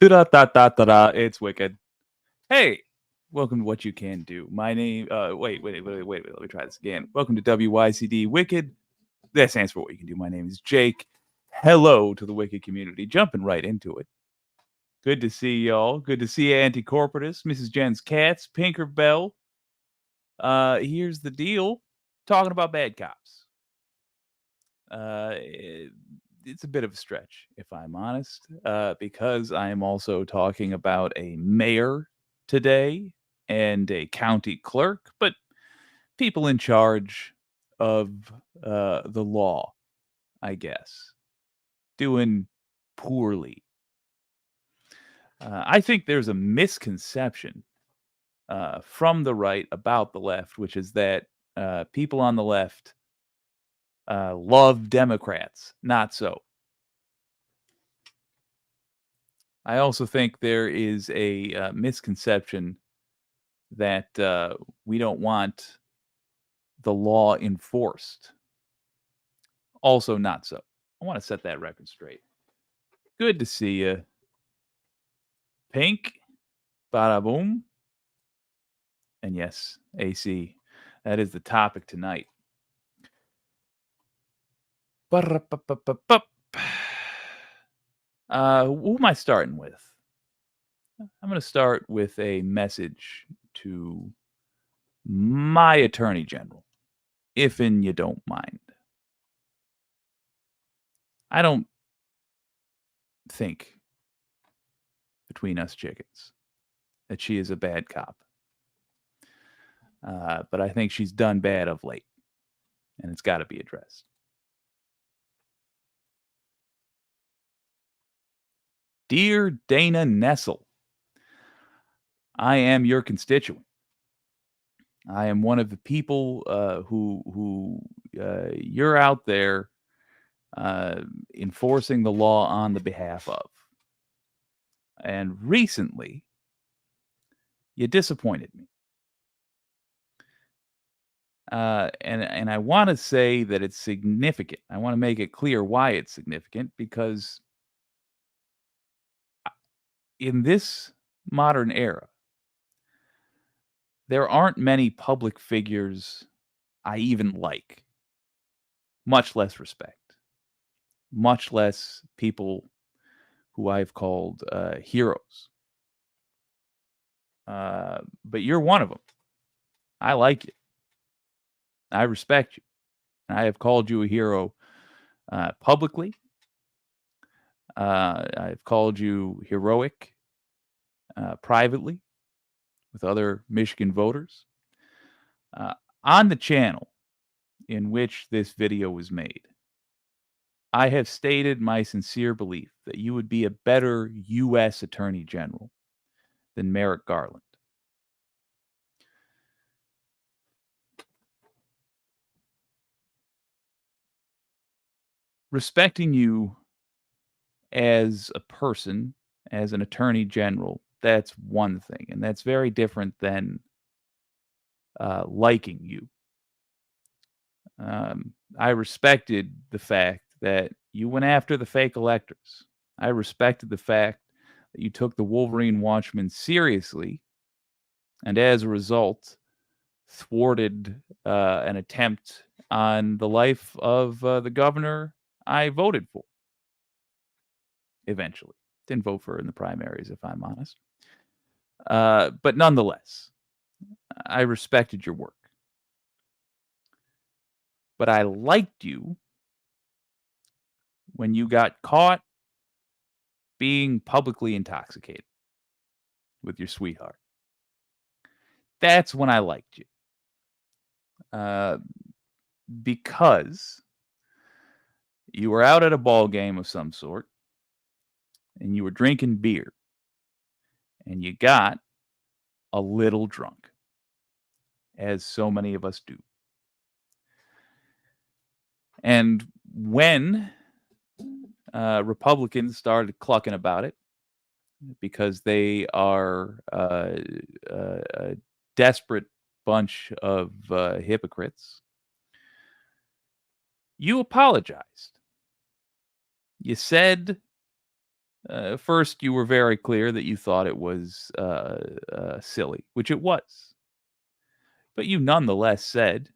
Da-da-da-da-da-da, it's Wicked. Hey, welcome to What You Can Do. My name, wait, let me try this again. Welcome to WYCD Wicked. That stands for What You Can Do. My name is Jake. Hello to the Wicked community. Jumping right into it. Good to see y'all. Good to see Auntie Corporatus, Mrs. Jen's Cats, Pinker Bell. Here's the deal. Talking about bad cops. It's a bit of a stretch, if I'm honest, because I am also talking about a mayor today and a county clerk, but people in charge of the law, I guess, doing poorly. I think there's a misconception from the right about the left, which is that people on the left love Democrats. Not so. I also think there is a misconception that we don't want the law enforced. Also, not so. I want to set that record straight. Good to see you, Pink. Bada boom. And yes, AC. That is the topic tonight. Ba-da-ba-ba-ba-ba. Who am I starting with? I'm going to start with a message to my attorney general, if and you don't mind. I don't think, between us chickens, that she is a bad cop. But I think she's done bad of late, and it's got to be addressed. Dear Dana Nessel, I am your constituent. I am one of the people who you're out there enforcing the law on the behalf of. And recently, you disappointed me. And I want to say that it's significant. I want to make it clear why it's significant because in this modern era, there aren't many public figures I even like, much less respect, much less people who I've called heroes. But you're one of them. I like you. I respect you. I have called you a hero publicly. I've called you heroic privately with other Michigan voters. On the channel in which this video was made, I have stated my sincere belief that you would be a better U.S. Attorney General than Merrick Garland. Respecting you as a person, as an attorney general, that's one thing, and that's very different than liking you. I respected the fact that you went after the fake electors. I respected the fact that you took the Wolverine Watchmen seriously, and as a result, thwarted an attempt on the life of the governor I voted for. Eventually, didn't vote for her in the primaries, if I'm honest. But nonetheless, I respected your work. But I liked you when you got caught being publicly intoxicated with your sweetheart. That's when I liked you. Because you were out at a ball game of some sort and you were drinking beer and you got a little drunk, as so many of us do. And when Republicans started clucking about it because they are a desperate bunch of hypocrites, you apologized. You said First, you were very clear that you thought it was silly, which it was. But you nonetheless said,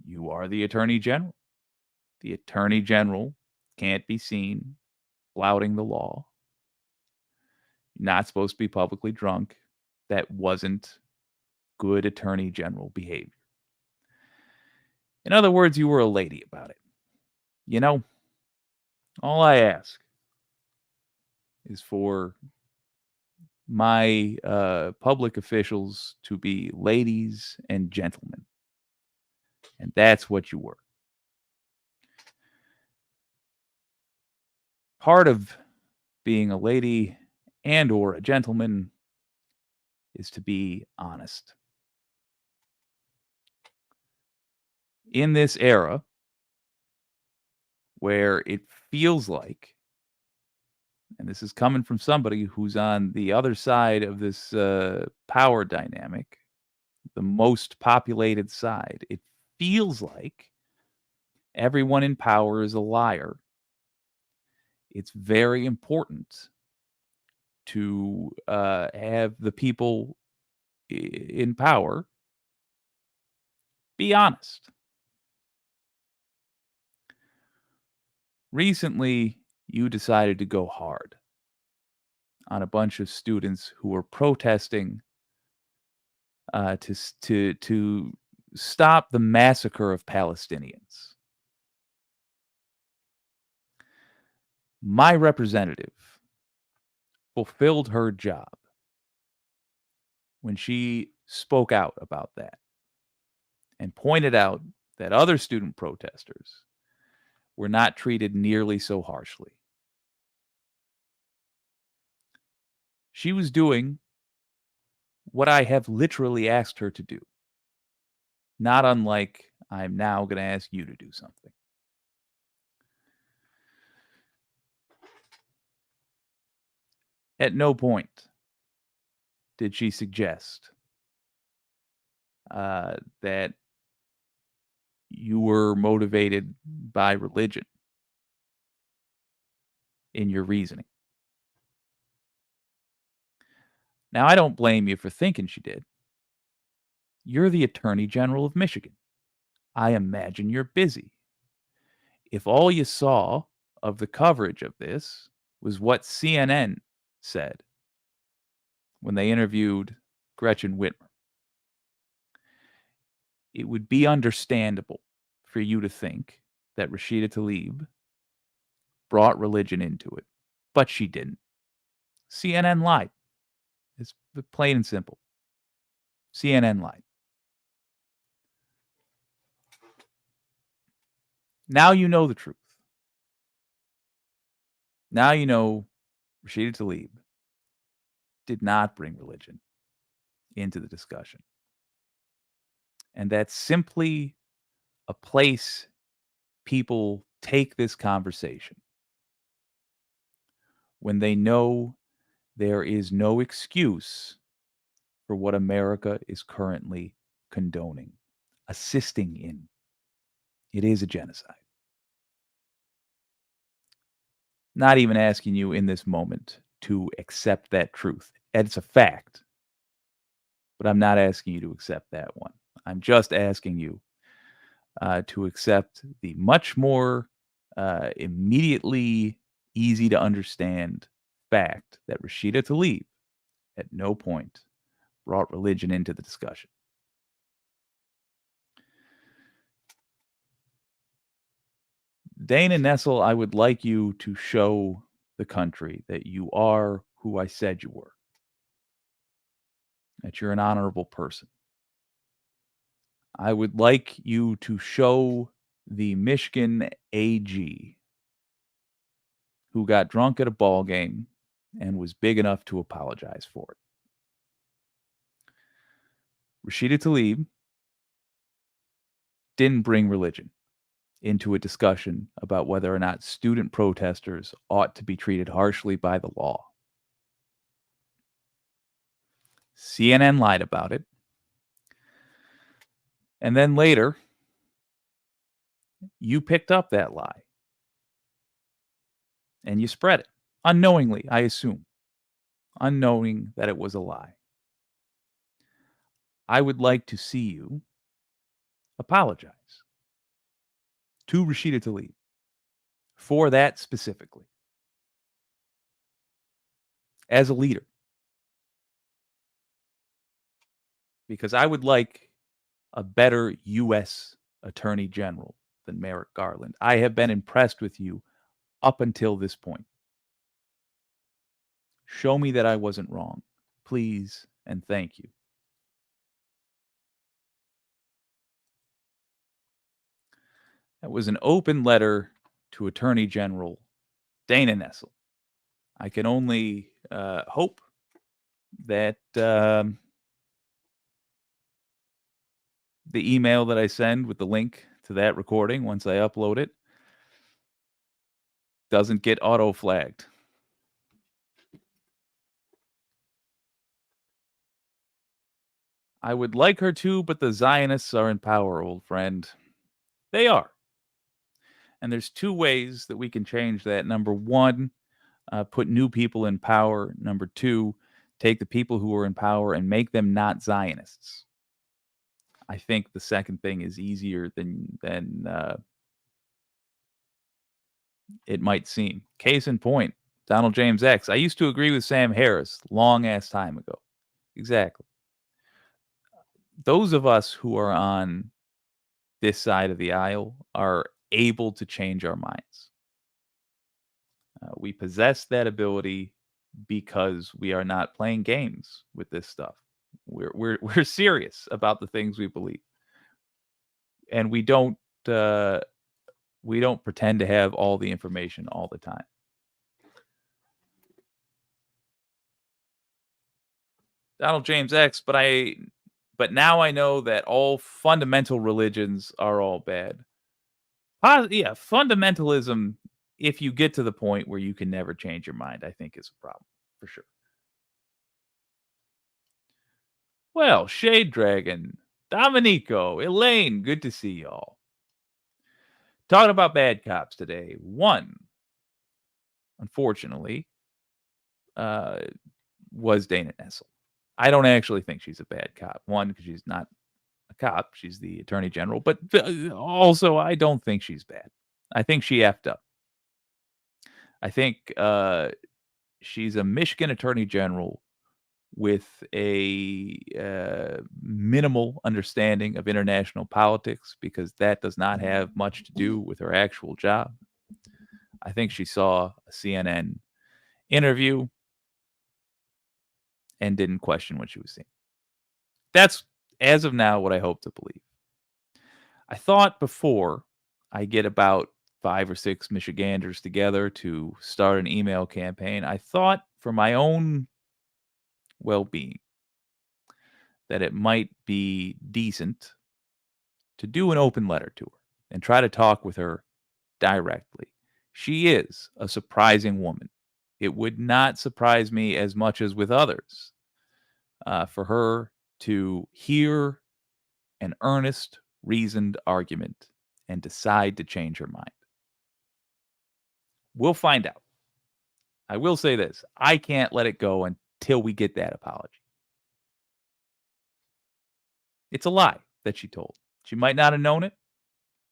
you are the Attorney General. The Attorney General can't be seen flouting the law. You're not supposed to be publicly drunk. That wasn't good Attorney General behavior. In other words, you were a lady about it. You know, all I ask is for my public officials to be ladies and gentlemen. And that's what you were. Part of being a lady and or a gentleman is to be honest. In this era where it feels like, and this is coming from somebody who's on the other side of this power dynamic, the most populated side, it feels like everyone in power is a liar. It's very important to have the people in power be honest. Recently, you decided to go hard on a bunch of students who were protesting to stop the massacre of Palestinians. My representative fulfilled her job when she spoke out about that and pointed out that other student protesters were not treated nearly so harshly. She was doing what I have literally asked her to do, not unlike I'm now going to ask you to do something. At no point did she suggest that you were motivated by religion in your reasoning. Now, I don't blame you for thinking she did. You're the Attorney General of Michigan. I imagine you're busy. If all you saw of the coverage of this was what CNN said when they interviewed Gretchen Whitmer, it would be understandable for you to think that Rashida Tlaib brought religion into it, but she didn't. CNN lied. It's plain and simple. CNN lied. Now you know the truth. Now you know Rashida Tlaib did not bring religion into the discussion. And that's simply a place people take this conversation when they know there is no excuse for what America is currently condoning, assisting in. It is a genocide. Not even asking you in this moment to accept that truth. It's a fact. But I'm not asking you to accept that one. I'm just asking you to accept the much more immediately easy to understand fact that Rashida Tlaib at no point brought religion into the discussion. Dana Nessel, I would like you to show the country that you are who I said you were, that you're an honorable person. I would like you to show the Michigan AG who got drunk at a ball game and was big enough to apologize for it. Rashida Tlaib didn't bring religion into a discussion about whether or not student protesters ought to be treated harshly by the law. CNN lied about it. And then later, you picked up that lie and you spread it. unknowingly, I assume, unknowing that it was a lie. I would like to see you apologize to Rashida Tlaib for that specifically as a leader, because I would like a better U.S. Attorney General than Merrick Garland. I have been impressed with you up until this point. Show me that I wasn't wrong, please, and thank you. That was an open letter to Attorney General Dana Nessel. I can only hope that the email that I send with the link to that recording, once I upload it, doesn't get auto flagged. I would like her to, but the Zionists are in power, old friend. They are. And there's two ways that we can change that. Number one, put new people in power. Number two, take the people who are in power and make them not Zionists. I think the second thing is easier than it might seem. Case in point, Donald James X. I used to agree with Sam Harris long ass time ago. Exactly. Those of us who are on this side of the aisle are able to change our minds. We possess that ability because we are not playing games with this stuff. We're serious about the things we believe, and uh, we don't pretend to have all the information all the time. Donald James X, but now I know that all fundamental religions are all bad. Yeah, fundamentalism, if you get to the point where you can never change your mind, I think is a problem for sure. Well, Shade Dragon, Dominico, Elaine, good to see y'all. Talking about bad cops today. One, unfortunately, was Dana Nessel. I don't actually think she's a bad cop. One, because she's not a cop, she's the attorney general. But also, I don't think she's bad. I think she effed up. I think she's a Michigan attorney general with a minimal understanding of international politics, because that does not have much to do with her actual job. I think she saw a CNN interview and didn't question what she was seeing. That's, as of now, what I hope to believe. I thought before I get about 5 or 6 Michiganders together to start an email campaign, I thought for my own well-being that it might be decent to do an open letter to her and try to talk with her directly. She is a surprising woman. It would not surprise me as much as with others for her to hear an earnest, reasoned argument and decide to change her mind. We'll find out. I will say this: I can't let it go until we get that apology. It's a lie that she told. She might not have known it,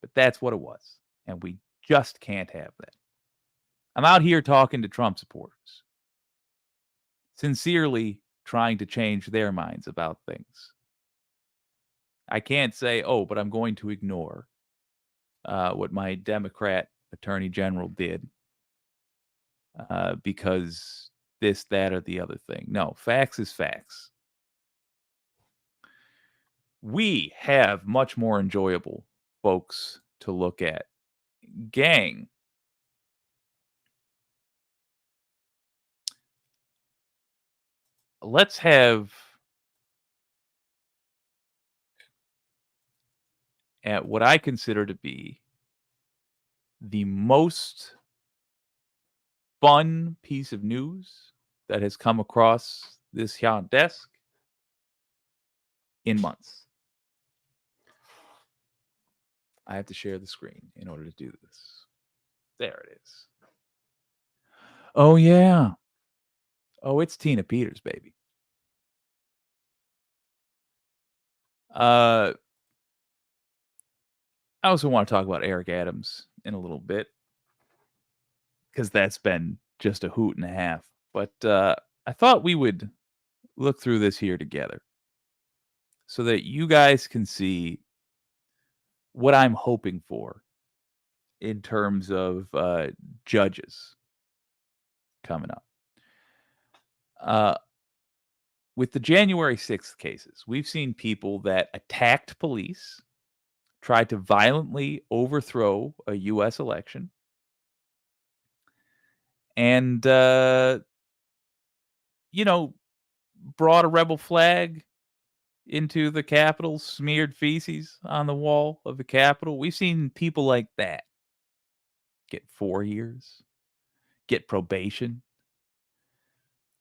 but that's what it was. And we just can't have that. I'm out here talking to Trump supporters, sincerely trying to change their minds about things. I can't say, oh, but I'm going to ignore what my Democrat attorney general did because this, that, or the other thing. No, facts is facts. We have much more enjoyable folks to look at. Gang. Let's have at what I consider to be the most fun piece of news that has come across this here desk in months. I have to share the screen in order to do this. There it is. Oh, yeah. Oh, it's Tina Peters, baby. I also want to talk about Eric Adams in a little bit because that's been just a hoot and a half. But I thought we would look through this here together so that you guys can see what I'm hoping for in terms of judges coming up. With the January 6th cases, we've seen people that attacked police, tried to violently overthrow a U.S. election, and, brought a rebel flag into the Capitol, smeared feces on the wall of the Capitol. We've seen people like that get 4 years, get probation,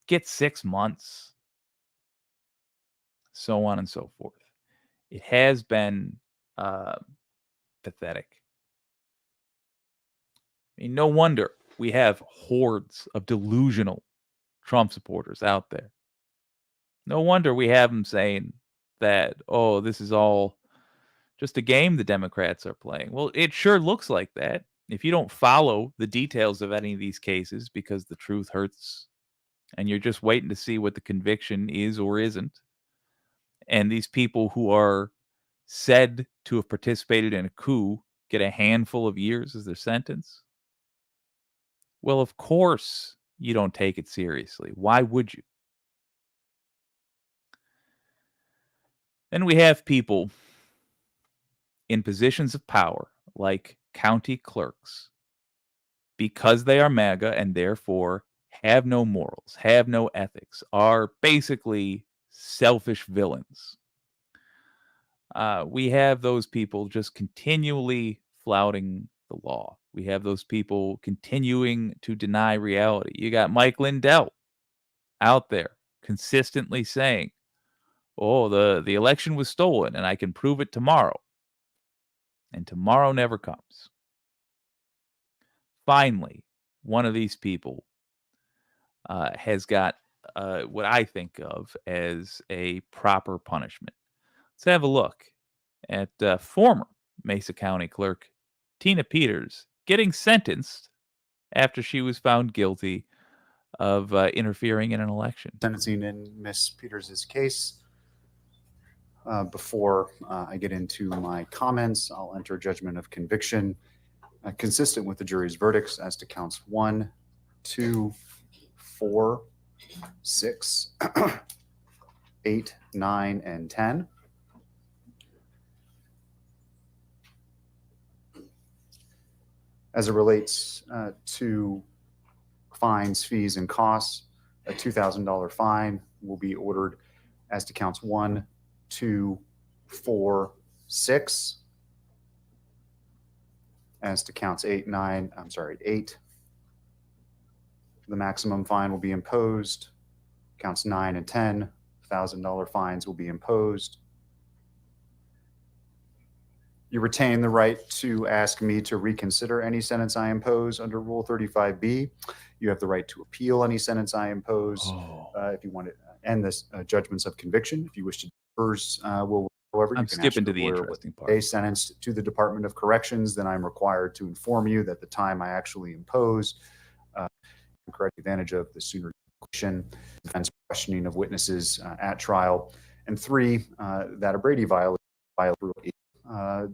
get 6 months, so on and so forth. It has been pathetic. I mean, no wonder we have hordes of delusional Trump supporters out there. No wonder we have them saying that, oh, this is all just a game the Democrats are playing. Well, it sure looks like that. If you don't follow the details of any of these cases because the truth hurts and you're just waiting to see what the conviction is or isn't, and these people who are said to have participated in a coup get a handful of years as their sentence, well, of course you don't take it seriously. Why would you? Then we have people in positions of power, like county clerks, because they are MAGA and therefore have no morals, have no ethics, are basically selfish villains. We have those people just continually flouting the law. We have those people continuing to deny reality. You got Mike Lindell out there consistently saying, oh, the election was stolen and I can prove it tomorrow. And tomorrow never comes. Finally, one of these people has got what I think of as a proper punishment. Let's have a look at former Mesa County Clerk Tina Peters getting sentenced after she was found guilty of interfering in an election. Sentencing in Miss Peters' case. Before I get into my comments, I'll enter a judgment of conviction consistent with the jury's verdicts as to counts 1, 2, 4, 6, 8, 9, and 10. As it relates to fines, fees, and costs, a $2,000 fine will be ordered as to counts 1, 2, 4, 6. As to counts 8, the maximum fine will be imposed. Counts 9 and 10, $1,000 fines will be imposed. You retain the right to ask me to reconsider any sentence I impose under Rule 35B. You have the right to appeal any sentence I impose. If you want to end this judgments of conviction, if you wish to defer, however, I'm skipping to the interesting part. A sentence to the Department of Corrections, then I'm required to inform you that the time I actually impose, correct advantage of the sooner defense questioning of witnesses at trial, and 3, that a Brady violation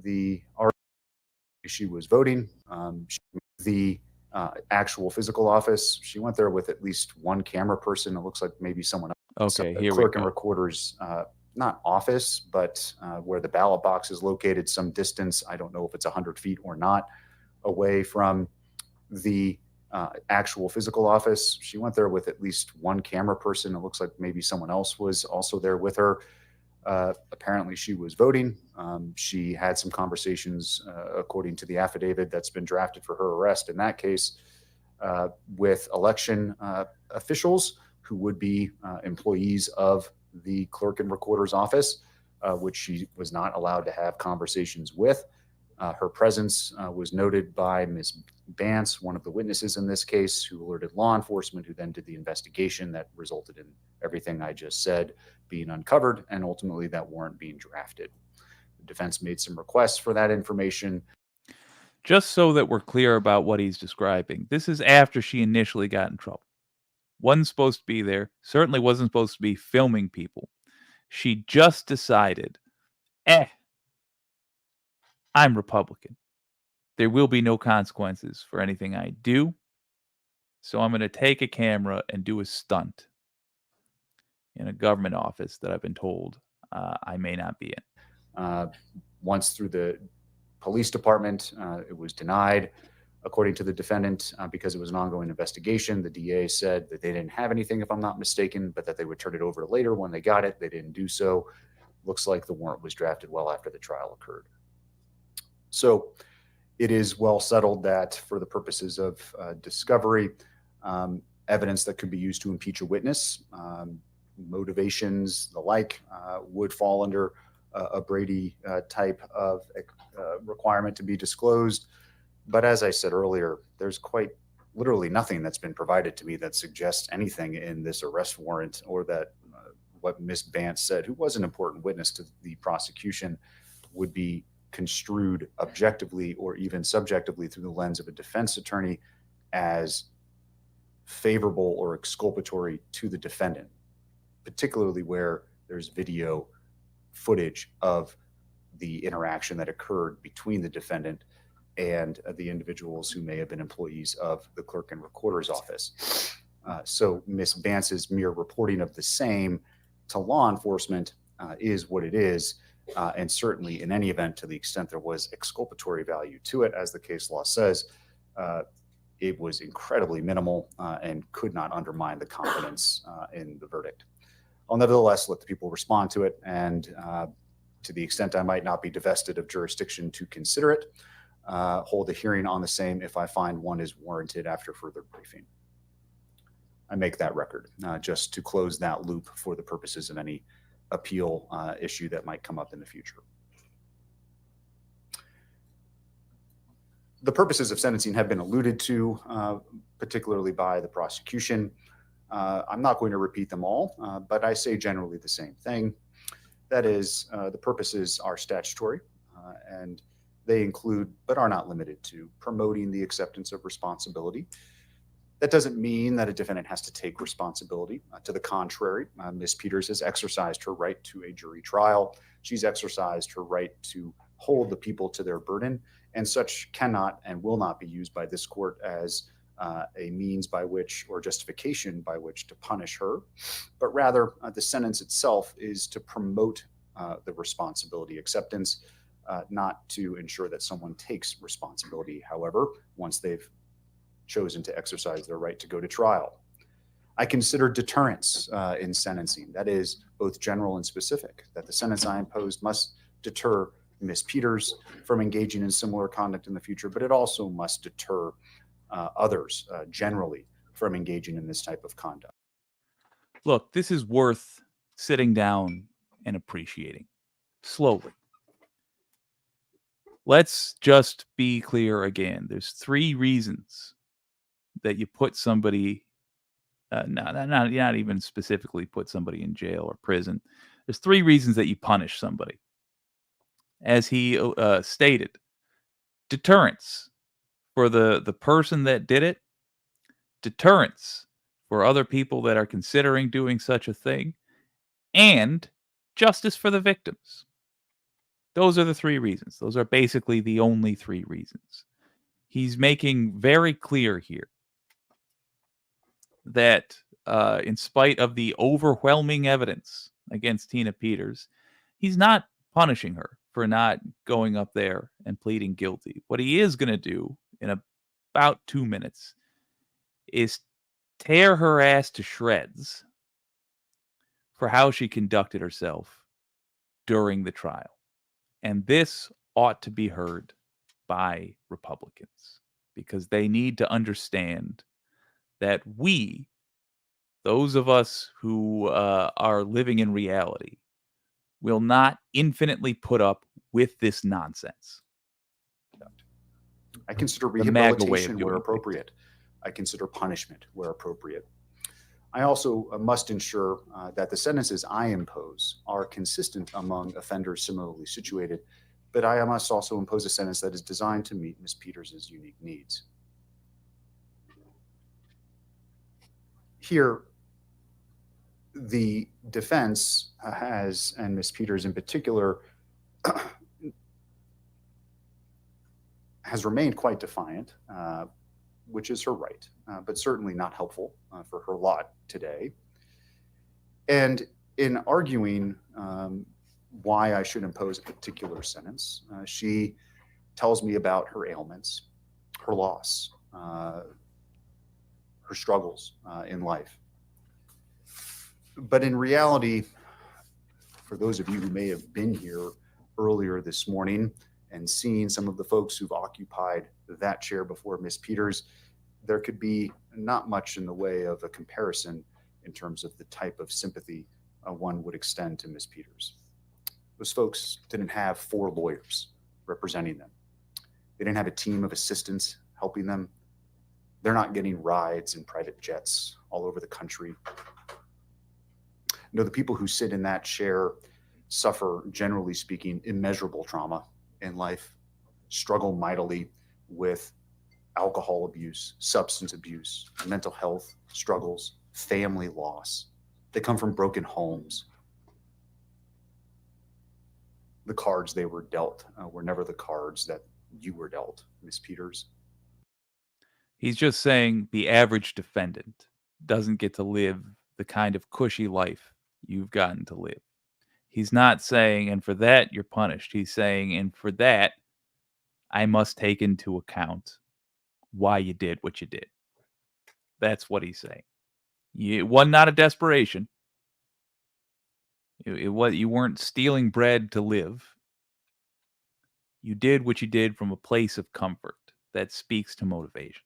the she was voting. The actual physical office, she went there with at least one camera person. It looks like maybe someone else. Okay, So here we clerk go. and recorder's not office, but where the ballot box is located, some distance. I don't know if it's 100 feet or not away from the actual physical office. She went there with at least one camera person. It looks like maybe someone else was also there with her. Apparently she was voting. She had some conversations, according to the affidavit that's been drafted for her arrest in that case, with election officials who would be employees of the clerk and recorder's office, which she was not allowed to have conversations with. Her presence was noted by Ms. Bance, one of the witnesses in this case, who alerted law enforcement, who then did the investigation that resulted in everything I just said being uncovered and ultimately that warrant being drafted. The defense made some requests for that information. Just so that we're clear about what he's describing, this is after she initially got in trouble. Wasn't supposed to be there, certainly wasn't supposed to be filming people. She just decided, I'm Republican. There will be no consequences for anything I do. So I'm going to take a camera and do a stunt in a government office that I've been told I may not be in. Once through the police department, it was denied. According to the defendant, because it was an ongoing investigation, the DA said that they didn't have anything, if I'm not mistaken, but that they would turn it over later when they got it. They didn't do so. Looks like the warrant was drafted well after the trial occurred. So it is well settled that for the purposes of discovery, evidence that could be used to impeach a witness, motivations, the like, would fall under a Brady type of requirement to be disclosed. But as I said earlier, there's quite literally nothing that's been provided to me that suggests anything in this arrest warrant or that what Ms. Bance said, who was an important witness to the prosecution, would be construed objectively or even subjectively through the lens of a defense attorney as favorable or exculpatory to the defendant, particularly where there's video footage of the interaction that occurred between the defendant and the individuals who may have been employees of the clerk and recorder's office. So Ms. Bance's mere reporting of the same to law enforcement is what it is. And certainly in any event, to the extent there was exculpatory value to it, as the case law says, it was incredibly minimal and could not undermine the confidence in the verdict. I'll nevertheless let the people respond to it, and to the extent I might not be divested of jurisdiction to consider it, hold a hearing on the same if I find one is warranted after further briefing. I make that record just to close that loop for the purposes of any appeal issue that might come up in the future. The purposes of sentencing have been alluded to, particularly by the prosecution. I'm not going to repeat them all, but I say generally the same thing. That is, the purposes are statutory, and they include, but are not limited to, promoting the acceptance of responsibility. That doesn't mean that a defendant has to take responsibility. To the contrary, Ms. Peters has exercised her right to a jury trial. She's exercised her right to hold the people to their burden, and such cannot and will not be used by this court as a means by which, or justification by which, to punish her, but rather the sentence itself is to promote the responsibility acceptance, not to ensure that someone takes responsibility, however, once they've chosen to exercise their right to go to trial. I consider deterrence in sentencing. That is both general and specific, that the sentence I imposed must deter Ms. Peters from engaging in similar conduct in the future, but it also must deter others generally from engaging in this type of conduct. Look, this is worth sitting down and appreciating slowly. Let's just be clear again. There's three reasons that you put somebody, not even specifically put somebody in jail or prison. There's three reasons that you punish somebody. As he stated, deterrence for the person that did it, deterrence for other people that are considering doing such a thing, and justice for the victims. Those are the three reasons. Those are basically the only three reasons. He's making very clear here that in spite of the overwhelming evidence against Tina Peters, he's not punishing her for not going up there and pleading guilty. What he is going to do in about 2 minutes is tear her ass to shreds for how she conducted herself during the trial. And this ought to be heard by Republicans because they need to understand that we, those of us who are living in reality, will not infinitely put up with this nonsense. I consider The MAGA way of rehabilitation doing where things. appropriate. I consider punishment where appropriate. I also must ensure that the sentences I impose are consistent among offenders similarly situated, but I must also impose a sentence that is designed to meet Ms. Peters' unique needs. Here, the defense has, and Ms. Peters in particular, has remained quite defiant, which is her right, but certainly not helpful for her lot today. And in arguing why I should impose a particular sentence, she tells me about her ailments, her loss, her struggles in life. But in reality, for those of you who may have been here earlier this morning and seen some of the folks who've occupied that chair before Ms. Peters, there could be not much in the way of a comparison in terms of the type of sympathy one would extend to Ms. Peters. Those folks didn't have 4 lawyers representing them. They didn't have a team of assistants helping them. They're not getting rides in private jets all over the country. The people who sit in that chair suffer, generally speaking, immeasurable trauma in life, struggle mightily with alcohol abuse, substance abuse, mental health struggles, family loss. They come from broken homes. The cards they were dealt were never the cards that you were dealt, Ms. Peters. He's just saying the average defendant doesn't get to live the kind of cushy life you've gotten to live. He's not saying, and for that, you're punished. He's saying, and for that, I must take into account why you did what you did. That's what he's saying. It was not a desperation. You weren't stealing bread to live. You did what you did from a place of comfort. That speaks to motivation.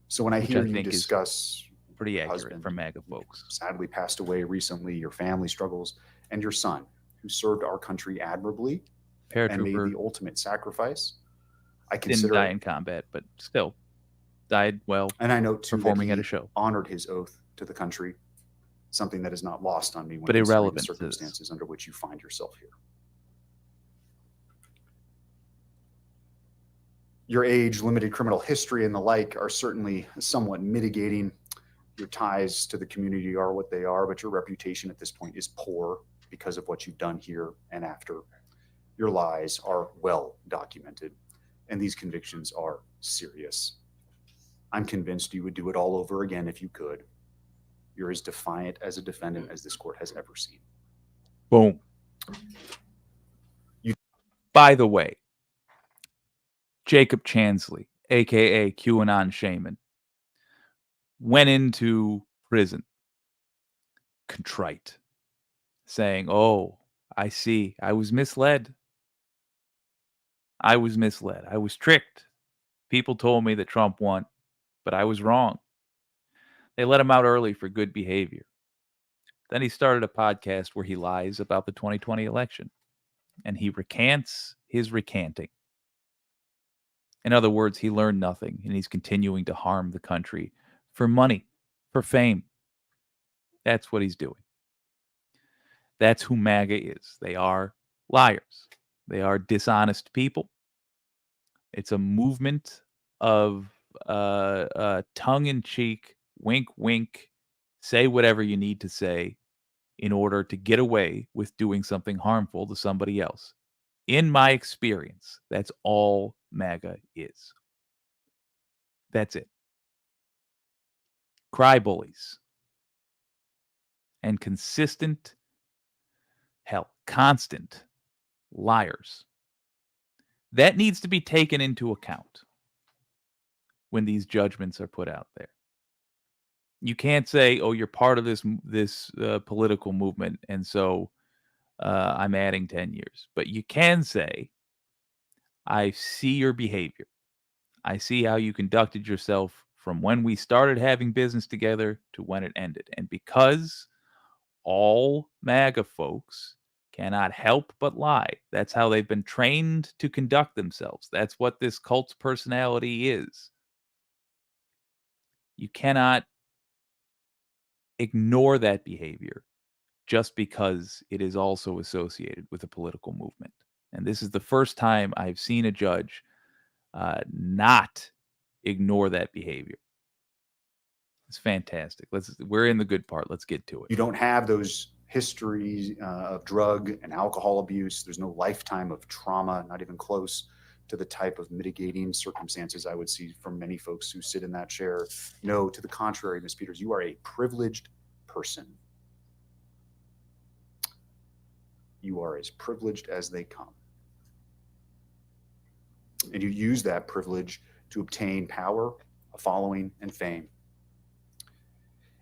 So when I hear you discuss pretty accurate for MAGA folks, sadly passed away recently, your family struggles, and your son, who served our country admirably and made the ultimate sacrifice, I consider didn't die in combat, but still died well. And I know too performing that he at a show, honored his oath to the country, something that is not lost on me when but irrelevant the circumstances under which you find yourself here. Your age, limited criminal history, and the like are certainly somewhat mitigating. Your ties to the community are what they are, but your reputation at this point is poor because of what you've done here and after. Your lies are well documented, and these convictions are serious. I'm convinced you would do it all over again if you could. You're as defiant as a defendant as this court has ever seen. Boom. By the way, Jacob Chansley, aka QAnon Shaman, went into prison contrite, saying, "Oh, I see. I was misled. I was misled. I was tricked. People told me that Trump won, but I was wrong. They let him out early for good behavior." Then he started a podcast where he lies about the 2020 election, and he recants his recanting. In other words, he learned nothing, and he's continuing to harm the country for money, for fame. That's what he's doing. That's who MAGA is. They are liars. They are dishonest people. It's a movement of tongue-in-cheek, wink, wink, say whatever you need to say in order to get away with doing something harmful to somebody else. In my experience, that's all MAGA is. That's it. Cry bullies. And consistent, constant liars. That needs to be taken into account when these judgments are put out there. You can't say, "Oh, you're part of this political movement, and so I'm adding 10 years." But you can say, "I see your behavior. I see how you conducted yourself from when we started having business together to when it ended. And because all MAGA folks cannot help but lie. That's how they've been trained to conduct themselves. That's what this cult's personality is. You cannot ignore that behavior just because it is also associated with a political movement. And this is the first time I've seen a judge not ignore that behavior. It's fantastic. We're in the good part. Let's get to it. You don't have those histories of drug and alcohol abuse. There's no lifetime of trauma, not even close to the type of mitigating circumstances I would see from many folks who sit in that chair. No, to the contrary, Ms. Peters, you are a privileged person. You are as privileged as they come. And you use that privilege to obtain power, a following, and fame.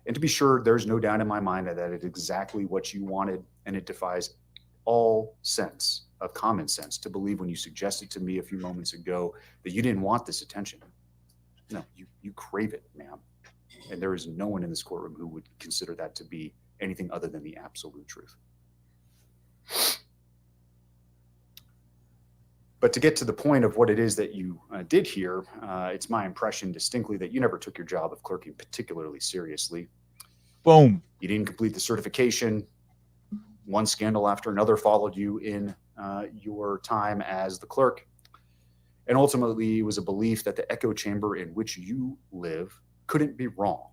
And to be sure, there's no doubt in my mind that it's exactly what you wanted, and it defies all sense of common sense to believe when you suggested to me a few moments ago that you didn't want this attention. No, you crave it, ma'am. And there is no one in this courtroom who would consider that to be anything other than the absolute truth. But to get to the point of what it is that you did here, it's my impression distinctly that you never took your job of clerking particularly seriously. Boom. You didn't complete the certification. One scandal after another followed you in your time as the clerk. And ultimately, it was a belief that the echo chamber in which you live couldn't be wrong,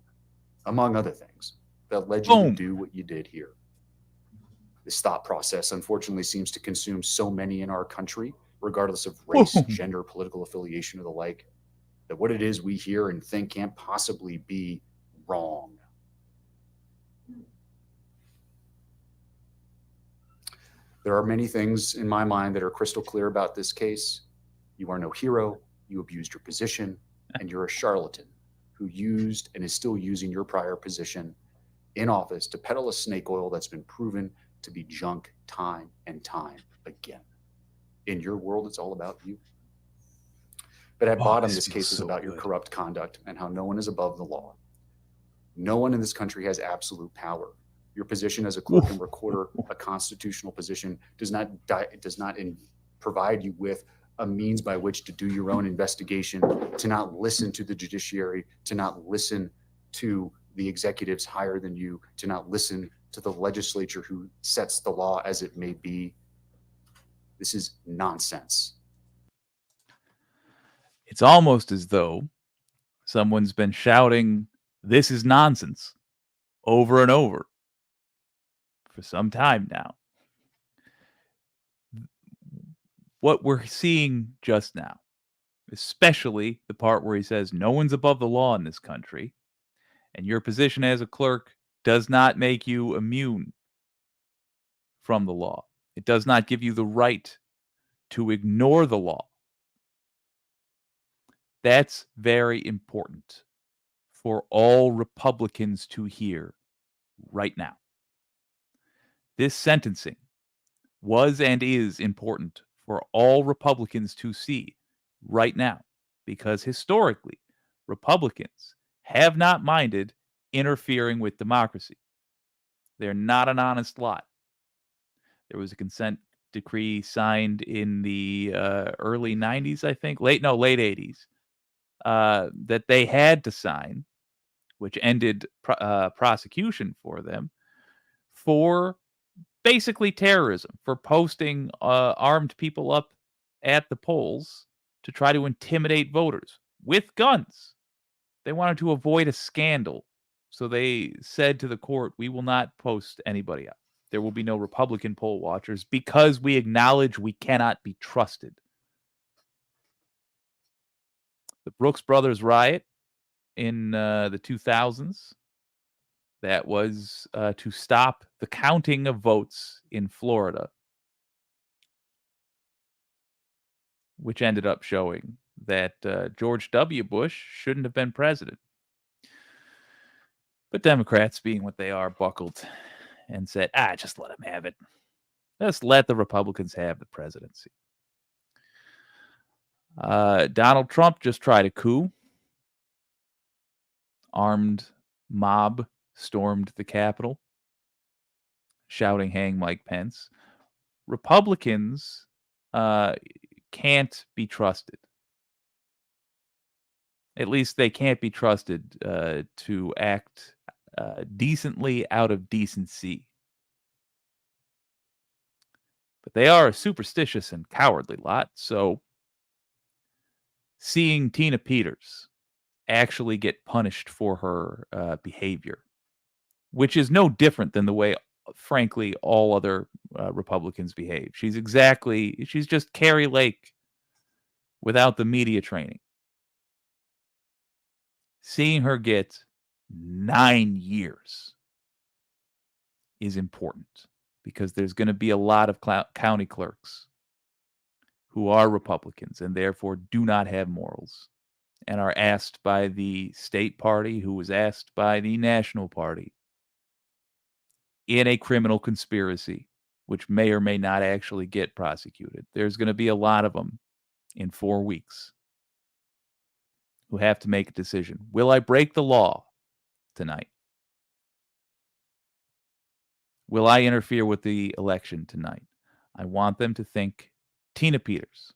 among other things, that led you to do what you did here. This thought process, unfortunately, seems to consume so many in our country, regardless of race, gender, political affiliation, or the like, that what it is we hear and think can't possibly be wrong. There are many things in my mind that are crystal clear about this case. You are no hero. You abused your position, and you're a charlatan who used and is still using your prior position in office to peddle a snake oil that's been proven to be junk time and time again. In your world, it's all about you. But at bottom, this case is about your corrupt conduct and how no one is above the law. No one in this country has absolute power. Your position as a clerk and recorder, a constitutional position, does not provide you with a means by which to do your own investigation, to not listen to the judiciary, to not listen to the executives higher than you, to not listen to the legislature who sets the law as it may be. This is nonsense. It's almost as though someone's been shouting, "This is nonsense," over and over for some time now. What we're seeing just now, especially the part where he says no one's above the law in this country, and your position as a clerk does not make you immune from the law. It does not give you the right to ignore the law. That's very important for all Republicans to hear right now. This sentencing was and is important for all Republicans to see right now, because historically, Republicans have not minded interfering with democracy. They're not an honest lot. There was a consent decree signed in the early 90s, I think, late 80s, that they had to sign, which ended prosecution for them for basically terrorism, for posting armed people up at the polls to try to intimidate voters with guns. They wanted to avoid a scandal. So they said to the court, we will not post anybody up. There will be no Republican poll watchers because we acknowledge we cannot be trusted. The Brooks Brothers riot in the 2000s, that was to stop the counting of votes in Florida, which ended up showing that George W. Bush shouldn't have been president. But Democrats, being what they are, buckled and said, just let them have it. Just let the Republicans have the presidency. Donald Trump just tried a coup. Armed mob stormed the Capitol, shouting, "Hang Mike Pence." Republicans can't be trusted. At least they can't be trusted to act decently out of decency. But they are a superstitious and cowardly lot, so seeing Tina Peters actually get punished for her behavior, which is no different than the way, frankly, all other Republicans behave. She's just Carrie Lake without the media training. Seeing her get 9 years is important because there's going to be a lot of county clerks who are Republicans and therefore do not have morals and are asked by the state party, who was asked by the national party, in a criminal conspiracy, which may or may not actually get prosecuted. There's going to be a lot of them in 4 weeks who have to make a decision. Will I break the law tonight? Will I interfere with the election tonight? I want them to think Tina Peters.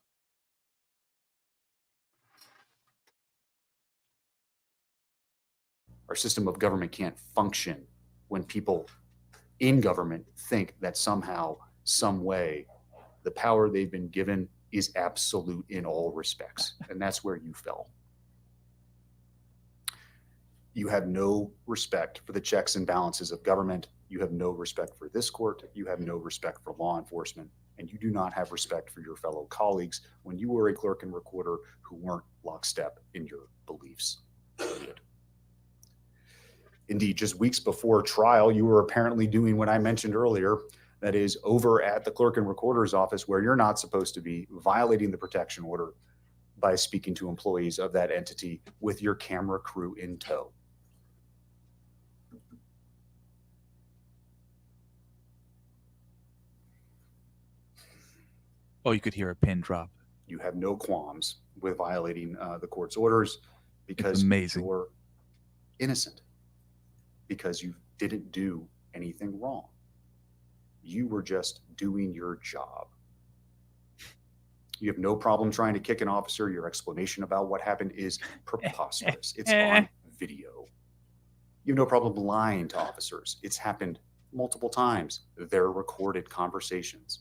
Our system of government can't function when people in government think that somehow, some way, the power they've been given is absolute in all respects. And that's where you fell. You have no respect for the checks and balances of government. You have no respect for this court. You have no respect for law enforcement. And you do not have respect for your fellow colleagues when you were a clerk and recorder who weren't lockstep in your beliefs. Indeed, just weeks before trial, you were apparently doing what I mentioned earlier, that is over at the clerk and recorder's office where you're not supposed to be, violating the protection order by speaking to employees of that entity with your camera crew in tow. Oh, you could hear a pin drop. You have no qualms with violating the court's orders because you're innocent, because you didn't do anything wrong. You were just doing your job. You have no problem trying to kick an officer. Your explanation about what happened is preposterous. It's on video. You have no problem lying to officers. It's happened multiple times. They're recorded conversations.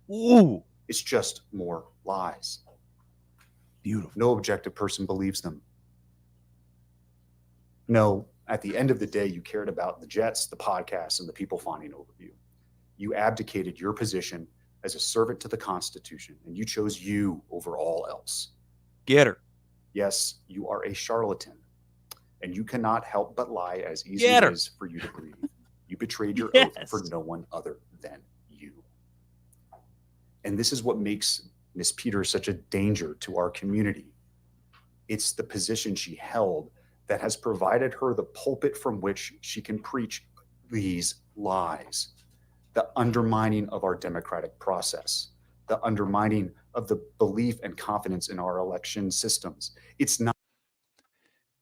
Ooh. It's just more lies. Beautiful. No objective person believes them. No, at the end of the day, you cared about the jets, the podcasts, and the people fawning over you. You abdicated your position as a servant to the Constitution, and you chose you over all else. Get her. Yes, you are a charlatan, and you cannot help but lie as easy as it is for you to breathe. You betrayed your oath for no one other than you. And this is what makes Miss Peters such a danger to our community. It's the position she held that has provided her the pulpit from which she can preach these lies, the undermining of our democratic process, the undermining of the belief and confidence in our election systems. It's not.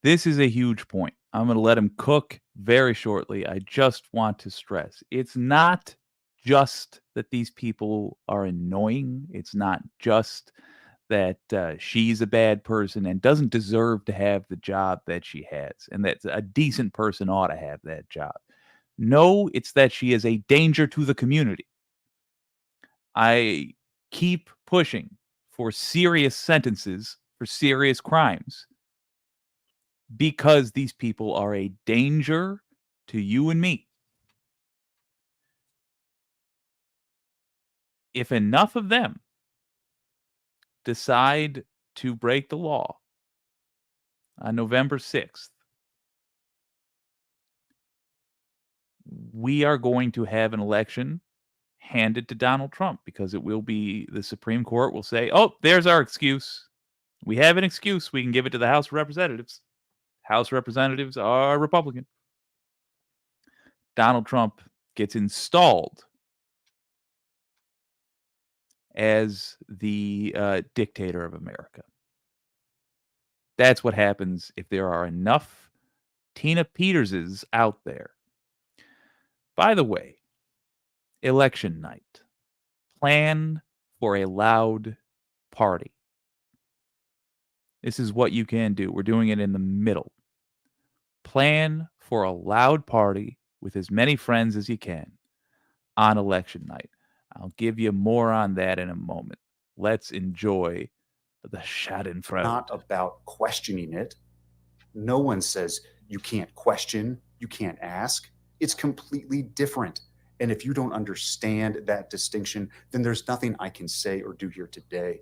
This is a huge point. I'm going to let him cook very shortly. I just want to stress, it's not just that these people are annoying. It's not just that she's a bad person and doesn't deserve to have the job that she has, and that a decent person ought to have that job. No, it's that she is a danger to the community. I keep pushing for serious sentences for serious crimes because these people are a danger to you and me. If enough of them decide to break the law on November 6th, we are going to have an election handed to Donald Trump, because it will be, the Supreme Court will say, oh, there's our excuse. We have an excuse. We can give it to the House of Representatives. House Representatives are Republican. Donald Trump gets installed as the dictator of America. That's what happens if there are enough Tina Peterses out there. By the way, election night. Plan for a loud party. This is what you can do. We're doing it in the middle. Plan for a loud party with as many friends as you can on election night. I'll give you more on that in a moment. Let's enjoy the Schadenfreude. Not about questioning it. No one says you can't question, you can't ask. It's completely different. And if you don't understand that distinction, then there's nothing I can say or do here today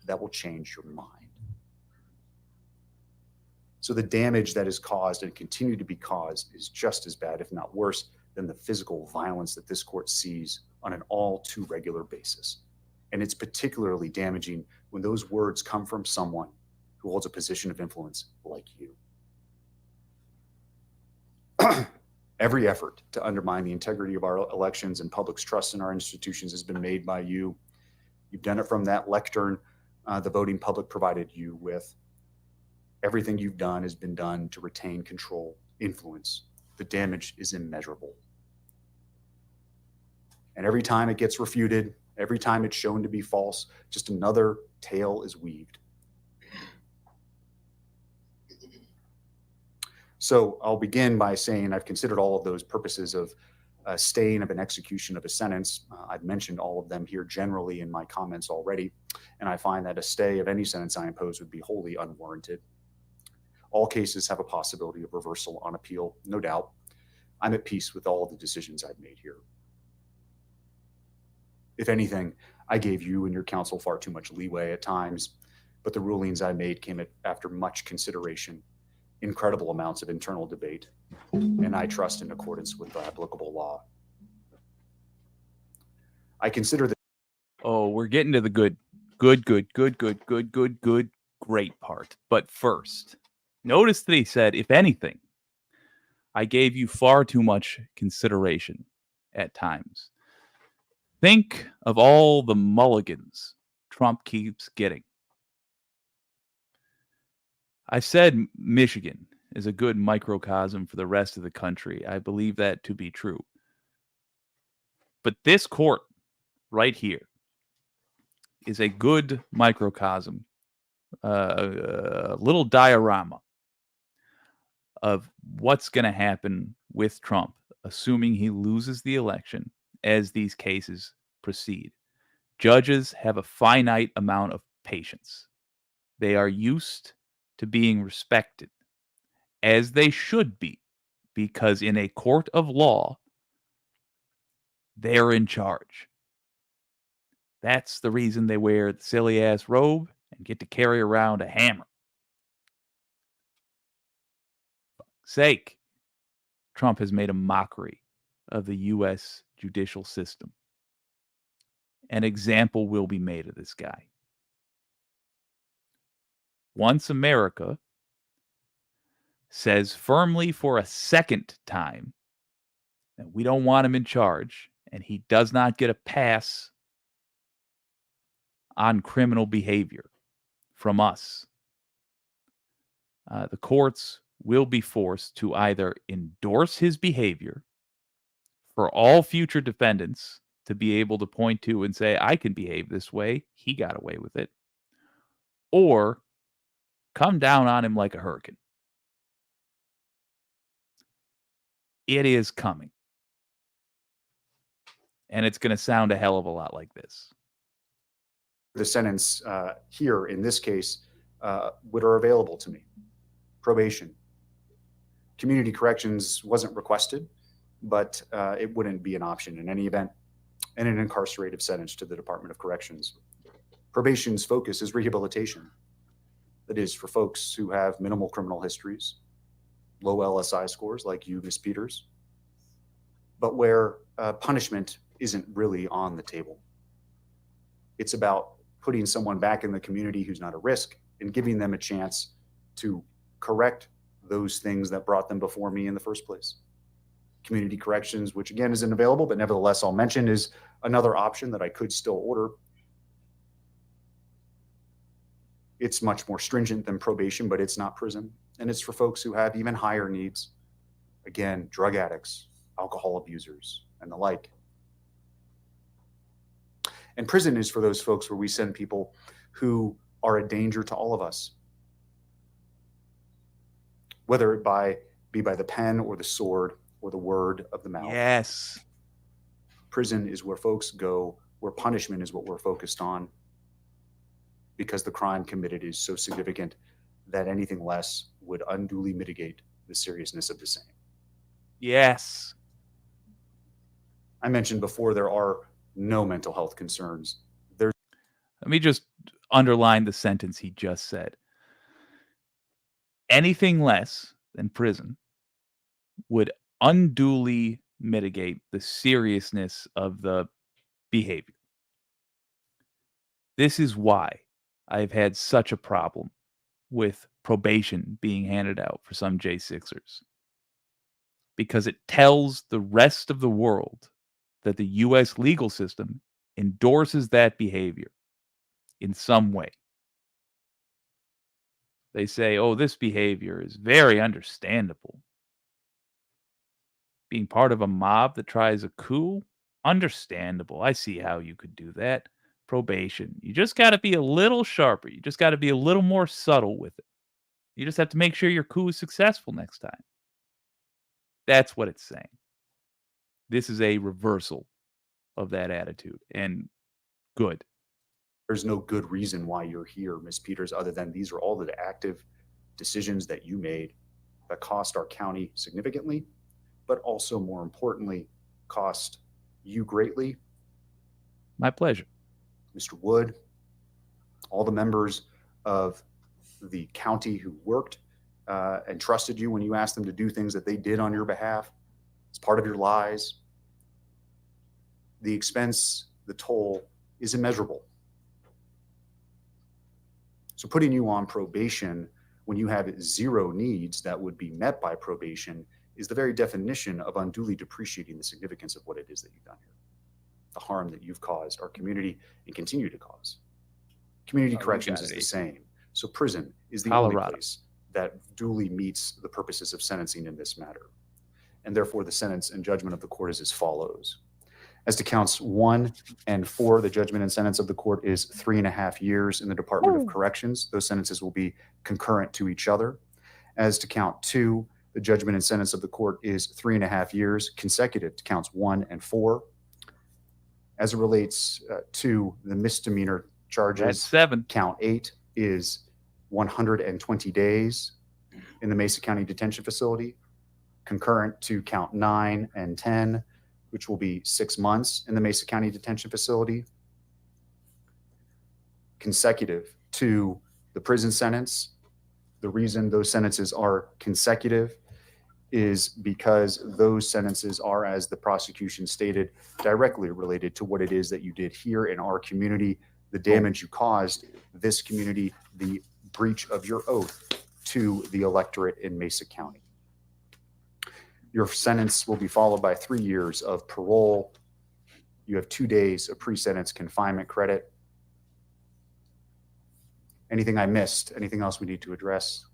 that will change your mind. So the damage that is caused and continue to be caused is just as bad, if not worse, than the physical violence that this court sees on an all too regular basis. And it's particularly damaging when those words come from someone who holds a position of influence like you. Every effort to undermine the integrity of our elections and public's trust in our institutions has been made by you. You've done it from that lectern the voting public provided you with. Everything you've done has been done to retain control, influence. The damage is immeasurable. And every time it gets refuted, every time it's shown to be false, just another tale is weaved. So I'll begin by saying I've considered all of those purposes of staying of an execution of a sentence. I've mentioned all of them here generally in my comments already, and I find that a stay of any sentence I impose would be wholly unwarranted. All cases have a possibility of reversal on appeal, no doubt. I'm at peace with all of the decisions I've made here. If anything, I gave you and your counsel far too much leeway at times, but the rulings I made came after much consideration, incredible amounts of internal debate, and I trust in accordance with the applicable law. I consider that. Oh, we're getting to the great part. But first, notice that he said, if anything, I gave you far too much consideration at times. Think of all the mulligans Trump keeps getting. I said Michigan is a good microcosm for the rest of the country. I believe that to be true. But this court right here is a good microcosm, a little diorama of what's going to happen with Trump, assuming he loses the election as these cases proceed. Judges have a finite amount of patience. They are used to being respected, as they should be, because in a court of law, they're in charge. That's the reason they wear the silly-ass robe and get to carry around a hammer. For fuck's sake, Trump has made a mockery of the U.S. judicial system. An example will be made of this guy. Once America says firmly for a second time that we don't want him in charge, and he does not get a pass on criminal behavior from us, the courts will be forced to either endorse his behavior for all future defendants to be able to point to and say, I can behave this way, he got away with it, or come down on him like a hurricane. It is coming. And it's going to sound a hell of a lot like this. The sentence here in this case what are available to me. Probation. Community corrections wasn't requested, but it wouldn't be an option in any event, and an incarcerative sentence to the Department of Corrections. Probation's focus is rehabilitation. That is for folks who have minimal criminal histories, low LSI scores like you, Ms. Peters, but where punishment isn't really on the table. It's about putting someone back in the community who's not a risk and giving them a chance to correct those things that brought them before me in the first place. Community corrections, which again isn't available, but nevertheless I'll mention, is another option that I could still order. It's much more stringent than probation, but it's not prison. And it's for folks who have even higher needs. Again, drug addicts, alcohol abusers, and the like. And prison is for those folks where we send people who are a danger to all of us, whether it be by the pen or the sword or the word of the mouth. Yes. Prison is where folks go, where punishment is what we're focused on, because the crime committed is so significant that anything less would unduly mitigate the seriousness of the same. Yes. I mentioned before, there are no mental health concerns. Let me just underline the sentence he just said. Anything less than prison would unduly mitigate the seriousness of the behavior. This is why I've had such a problem with probation being handed out for some J6ers. Because it tells the rest of the world that the U.S. legal system endorses that behavior in some way. They say, oh, this behavior is very understandable. Being part of a mob that tries a coup, understandable. I see how you could do that. Probation. You just got to be a little sharper. You just got to be a little more subtle with it. You just have to make sure your coup is successful next time. That's what it's saying. This is a reversal of that attitude, and good. There's no good reason why you're here, Ms. Peters, other than these are all the active decisions that you made that cost our county significantly, but also more importantly, cost you greatly. My pleasure. Mr. Wood, all the members of the county who worked and trusted you when you asked them to do things that they did on your behalf. It's part of your lies. The expense, the toll is immeasurable. So putting you on probation when you have zero needs that would be met by probation is the very definition of unduly depreciating the significance of what it is that you've done here, the harm that you've caused our community and continue to cause. Community corrections is the same. So prison is the only place that duly meets the purposes of sentencing in this matter. And therefore, the sentence and judgment of the court is as follows. As to counts 1 and 4, the judgment and sentence of the court is 3.5 years in the Department of Corrections. Those sentences will be concurrent to each other. As to count 2, the judgment and sentence of the court is 3.5 years consecutive to counts 1 and 4. As it relates to the misdemeanor charges, that's 7. Count 8 is 120 days in the Mesa County Detention Facility, concurrent to count 9 and 10, which will be 6 months in the Mesa County Detention Facility, consecutive to the prison sentence. The reason those sentences are consecutive is because those sentences are, as the prosecution stated, directly related to what it is that you did here in our community, the damage you caused this community, the breach of your oath to the electorate in Mesa County. Your sentence will be followed by 3 years of parole. You have 2 days of pre-sentence confinement credit. Anything I missed? Anything else we need to address?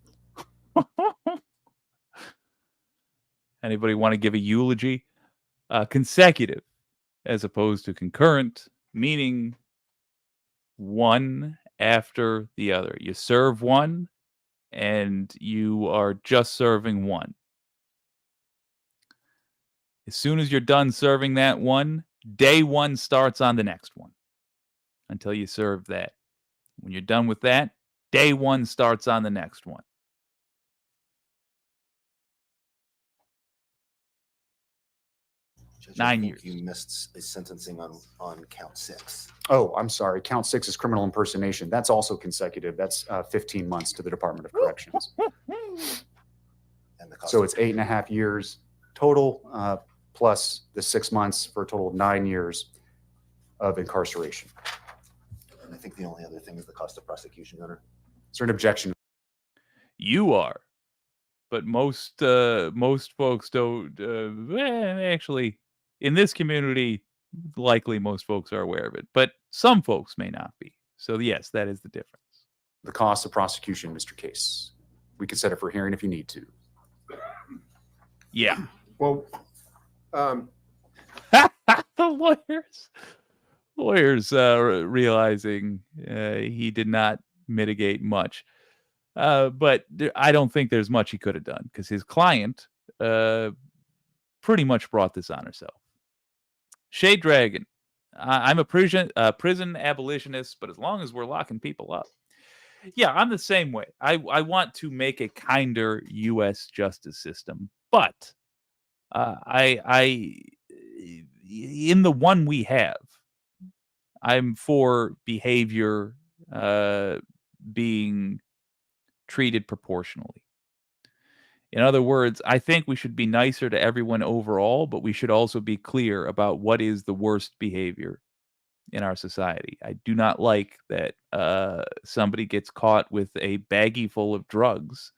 Anybody want to give a eulogy? Consecutive as opposed to concurrent, meaning one after the other. You serve one and you are just serving one. As soon as you're done serving that one, day one starts on the next one until you serve that. When you're done with that, day one starts on the next one. Judge, 9 years. You missed a sentencing on count 6. Oh, I'm sorry. Count 6 is criminal impersonation. That's also consecutive. That's 15 months to the Department of Corrections. And the cost So it's 8.5 years total, plus the 6 months for a total of 9 years of incarceration. And I think the only other thing is the cost of prosecution, Your Honor. Is there an objection? You are, but most folks don't. Actually, in this community, likely most folks are aware of it, but some folks may not be. So yes, that is the difference. The cost of prosecution, Mr. Case. We can set it for hearing if you need to. Yeah. Well, The lawyers. lawyers realizing he did not mitigate much. But I don't think there's much he could have done because his client pretty much brought this on herself. Shade Dragon. I'm a prison abolitionist, but as long as we're locking people up. Yeah, I'm the same way. I want to make a kinder U.S. justice system, but I in the one we have, I'm for behavior being treated proportionally. In other words, I think we should be nicer to everyone overall, but we should also be clear about what is the worst behavior in our society. I do not like that somebody gets caught with a baggie full of drugs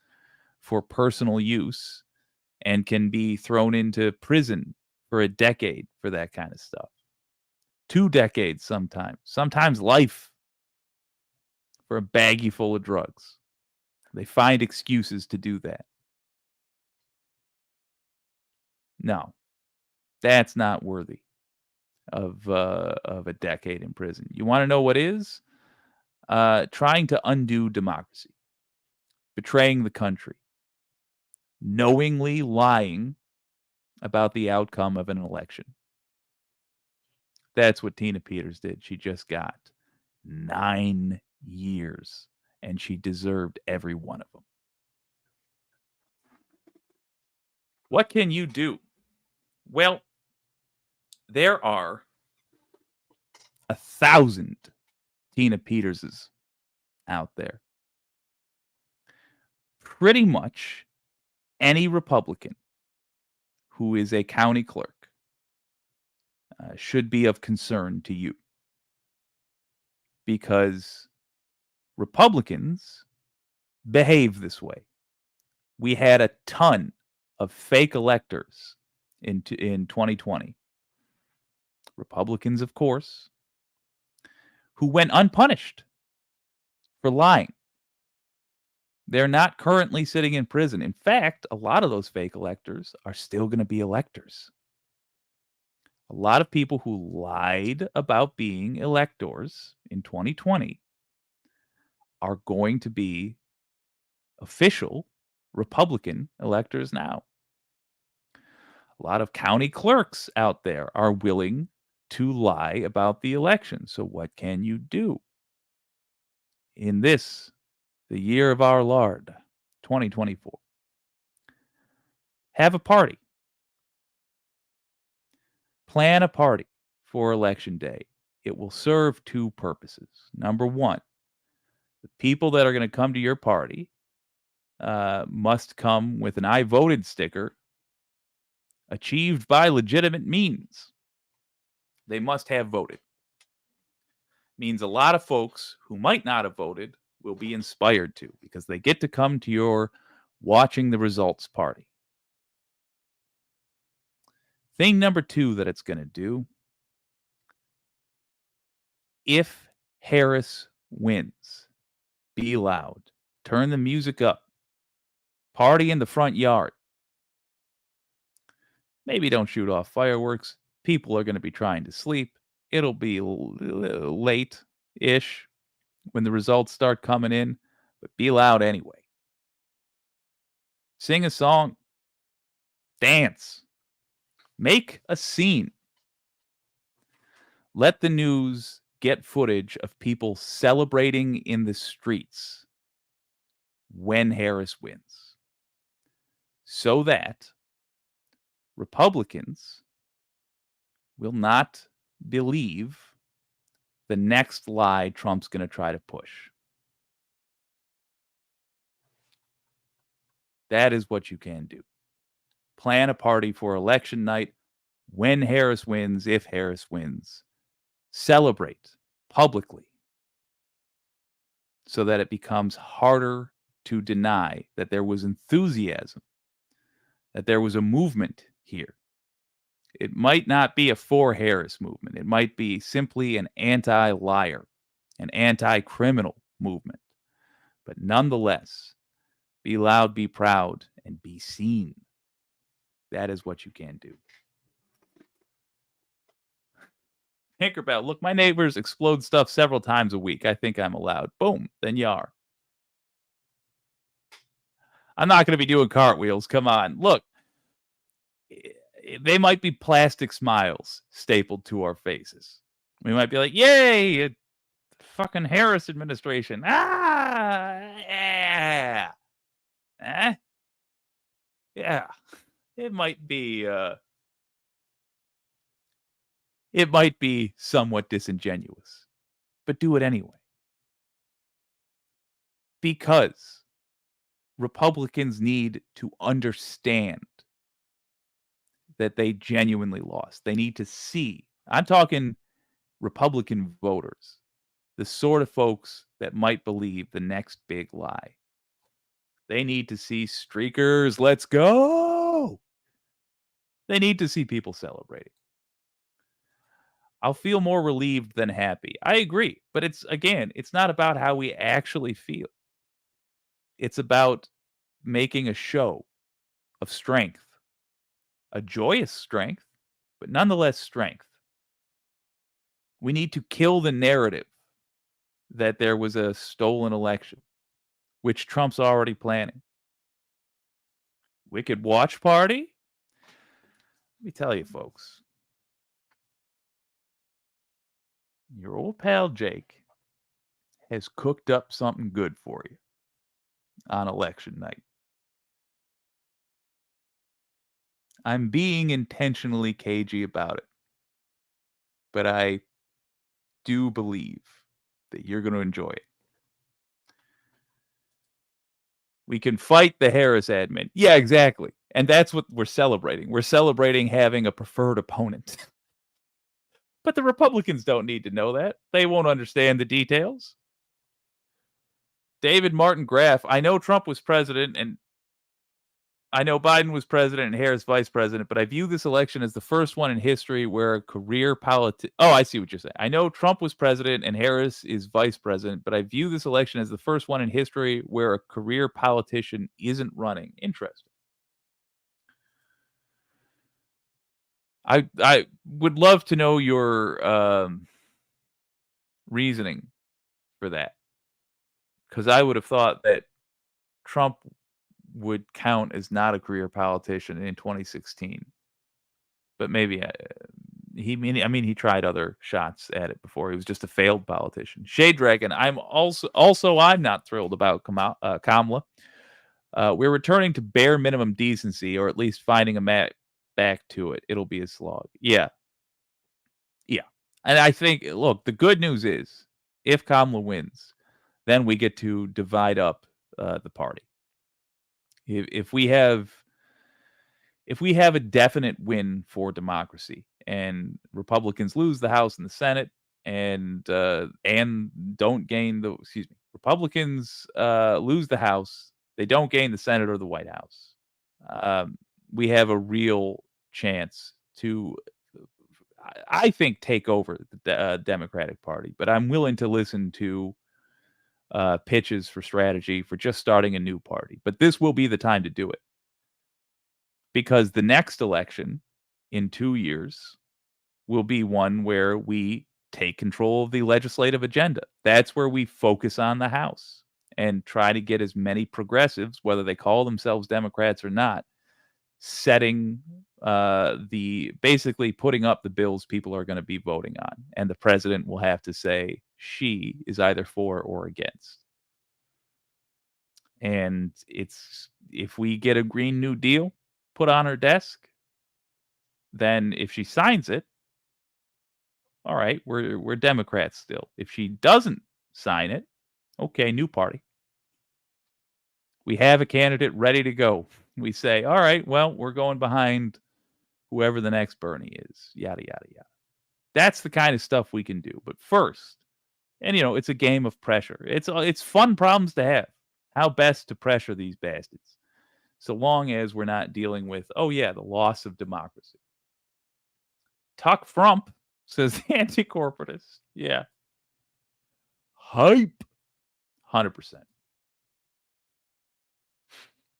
for personal use and can be thrown into prison for a decade for that kind of stuff. 2 decades sometimes life for a baggie full of drugs. They find excuses to do that. No, that's not worthy of a decade in prison. You want to know what is? Trying to undo democracy, betraying the country, knowingly lying about the outcome of an election. That's what Tina Peters did. She just got 9 years, and she deserved every one of them. What can you do? Well, there are 1,000 Tina Peterses out there. Pretty much any Republican who is a county clerk should be of concern to you, because Republicans behave this way. We had a ton of fake electors in 2020. Republicans, of course, who went unpunished for lying. They're not currently sitting in prison. In fact, a lot of those fake electors are still going to be electors. A lot of people who lied about being electors in 2020 are going to be official Republican electors now. A lot of county clerks out there are willing to lie about the election. So what can you do? In this, the year of our Lord, 2024, have a party. Plan a party for election day. It will serve 2 purposes. Number 1, the people that are going to come to your party must come with an I voted sticker achieved by legitimate means. They must have voted. Means a lot of folks who might not have voted will be inspired to, because they get to come to your watching the results party. Thing number 2 that it's going to do, if Harris wins, be loud. Turn the music up. Party in the front yard. Maybe don't shoot off fireworks. People are going to be trying to sleep. It'll be late-ish when the results start coming in, but be loud anyway. Sing a song. Dance. Make a scene. Let the news get footage of people celebrating in the streets when Harris wins, so that Republicans will not believe the next lie Trump's going to try to push. That is what you can do. Plan a party for election night when Harris wins, if Harris wins. Celebrate publicly so that it becomes harder to deny that there was enthusiasm, that there was a movement here. It might not be a for Harris movement. It might be simply an anti-liar, an anti-criminal movement. But nonetheless, be loud, be proud, and be seen. That is what you can do. Tinkerbell, look, my neighbors explode stuff several times a week. I think I'm allowed. Boom, then you are. I'm not going to be doing cartwheels. Come on. Look, they might be plastic smiles stapled to our faces. We might be like, yay, fucking Harris administration. Yeah. Yeah. It might be somewhat disingenuous, but do it anyway. Because Republicans need to understand that they genuinely lost. They need to see. I'm talking Republican voters, the sort of folks that might believe the next big lie. They need to see streakers, let's go. They need to see people celebrating. I'll feel more relieved than happy. I agree, but it's not about how we actually feel. It's about making a show of strength, a joyous strength, but nonetheless strength. We need to kill the narrative that there was a stolen election, which Trump's already planning. Wicked watch party? Let me tell you, folks. Your old pal Jake has cooked up something good for you on election night. I'm being intentionally cagey about it, but I do believe that you're going to enjoy it. We can fight the Harris admin. Yeah, exactly. And that's what we're celebrating. We're celebrating having a preferred opponent. But the Republicans don't need to know that. They won't understand the details. David Martin Graff, I know Trump was president and I know Biden was president and Harris vice president, but I view this election as the first one in history where a career politician... Oh, I see what you're saying. I know Trump was president and Harris is vice president, but I view this election as the first one in history where a career politician isn't running. Interesting. I would love to know your reasoning for that, because I would have thought that Trump would count as not a career politician in 2016, but maybe he tried other shots at it before. He was just a failed politician. Shade Dragon, I'm not thrilled about Kamala. We're returning to bare minimum decency, or at least finding a back to it. It'll be a slog. Yeah. And I think, look, the good news is, if Kamala wins, then we get to divide up the party. If we have a definite win for democracy and Republicans lose the House and the Senate and don't gain Republicans lose the House, they don't gain the Senate or the White House, we have a real chance to, I think, take over the Democratic Party. But I'm willing to listen to pitches for strategy for just starting a new party. But this will be the time to do it, because the next election in 2 years will be one where we take control of the legislative agenda. That's where we focus on the House and try to get as many progressives, whether they call themselves Democrats or not, setting basically putting up the bills people are going to be voting on, and the president will have to say she is either for or against. And if we get a Green New Deal put on her desk, then if she signs it, all right, we're Democrats still. If she doesn't sign it, okay, new party. We have a candidate ready to go. We say, all right, well, we're going behind whoever the next Bernie is, yada, yada, yada. That's the kind of stuff we can do. But first, and it's a game of pressure. It's fun problems to have. How best to pressure these bastards, so long as we're not dealing with, the loss of democracy. Tuck Frump, says the anti-corporatist. Yeah. Hype. 100%.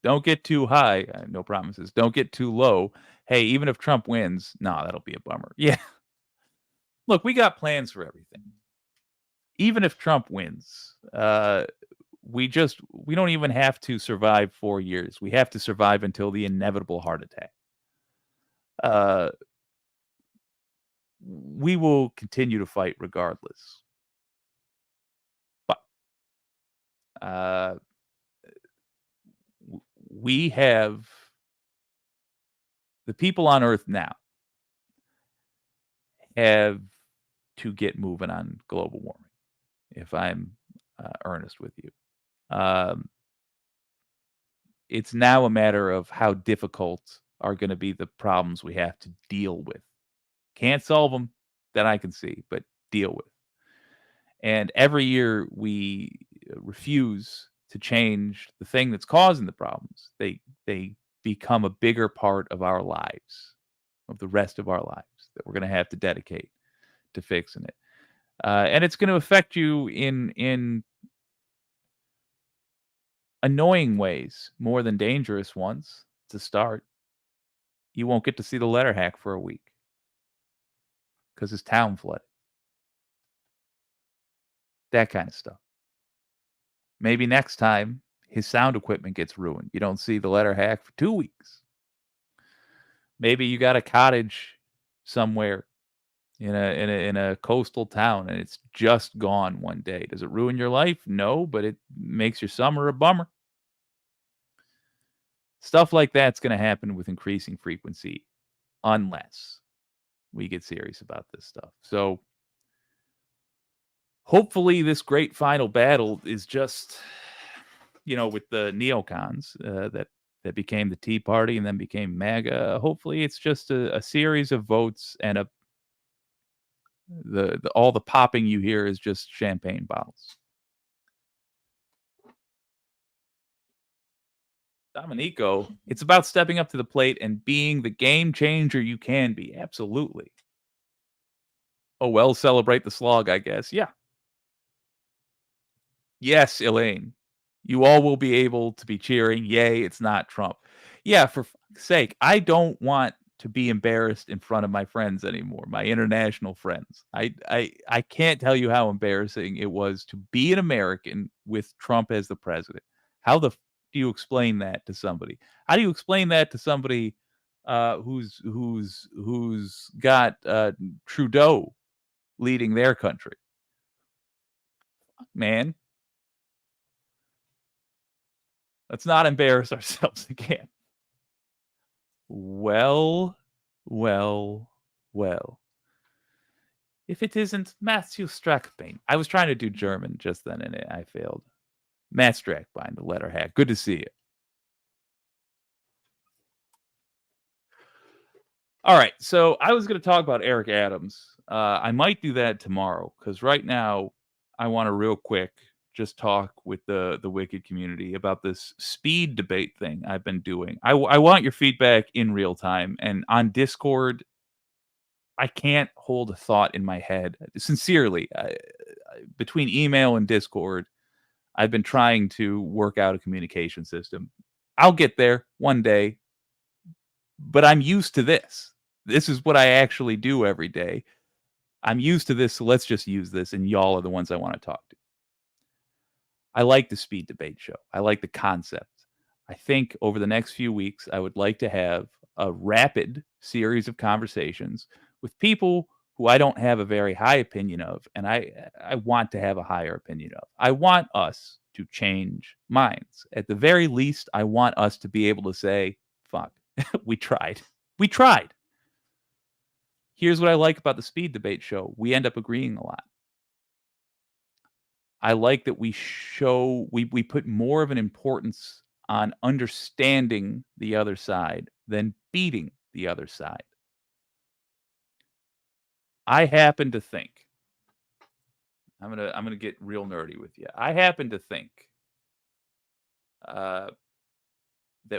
Don't get too high. No promises. Don't get too low. Hey, even if Trump wins, that'll be a bummer. Yeah. look, we got plans for everything. Even if Trump wins, we don't even have to survive 4 years. We have to survive until the inevitable heart attack. We will continue to fight regardless. But we have the people on Earth now have to get moving on global warming, if I'm earnest with you. It's now a matter of how difficult are going to be the problems we have to deal with. Can't solve them, that I can see, but deal with. And every year we refuse to change the thing that's causing the problems. They become a bigger part of our lives, of the rest of our lives, that we're going to have to dedicate to fixing it. And it's going to affect you in annoying ways more than dangerous ones to start. You won't get to see the letter hack for a week because his town flooded. That kind of stuff. Maybe next time his sound equipment gets ruined. You don't see the letter hack for 2 weeks. Maybe you got a cottage somewhere in a coastal town and it's just gone one day. Does it ruin your life? No, but it makes your summer a bummer. Stuff like that's going to happen with increasing frequency unless we get serious about this stuff. So hopefully this great final battle is just, with the neocons that became the Tea Party and then became MAGA. Hopefully it's just a series of votes and all the popping you hear is just champagne bottles. Dominico, it's about stepping up to the plate and being the game changer you can be. Absolutely. Oh, well, celebrate the slog, I guess. Yeah. Yes, Elaine. You all will be able to be cheering. Yay, it's not Trump. Yeah, for fuck's sake. I don't want to be embarrassed in front of my friends anymore, my international friends. I can't tell you how embarrassing it was to be an American with Trump as the president. How do you explain that to somebody? How do you explain that to somebody who's got Trudeau leading their country? Man, let's not embarrass ourselves again. Well. If it isn't Matthew Strackbein. I was trying to do German just then and I failed. Matt Strackbein, the letter hack. Good to see you. All right, so I was going to talk about Eric Adams. I might do that tomorrow because right now I want to real quick just talk with the Wicked community about this speed debate thing I've been doing. I want your feedback in real time, and on Discord, I can't hold a thought in my head. Sincerely, between email and Discord, I've been trying to work out a communication system. I'll get there one day, but I'm used to this. This is what I actually do every day. I'm used to this, so let's just use this, and y'all are the ones I want to talk to. I like the speed debate show. I like the concept. I think over the next few weeks, I would like to have a rapid series of conversations with people who I don't have a very high opinion of, and I want to have a higher opinion of. I want us to change minds. At the very least, I want us to be able to say, fuck, we tried. We tried. Here's what I like about the speed debate show. We end up agreeing a lot. I like that we put more of an importance on understanding the other side than beating the other side. I happen to think, I'm gonna get real nerdy with you. I happen to think that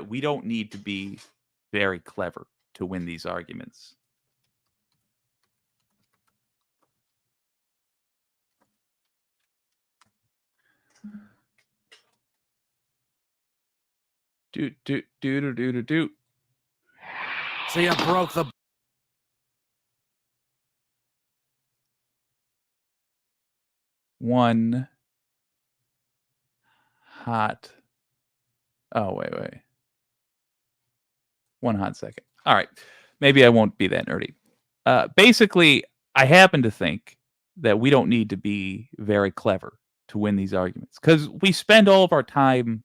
we don't need to be very clever to win these arguments. Do. So you broke the one hot. Oh, wait. One hot second. All right. Maybe I won't be that nerdy. Basically, I happen to think that we don't need to be very clever to win these arguments because we spend all of our time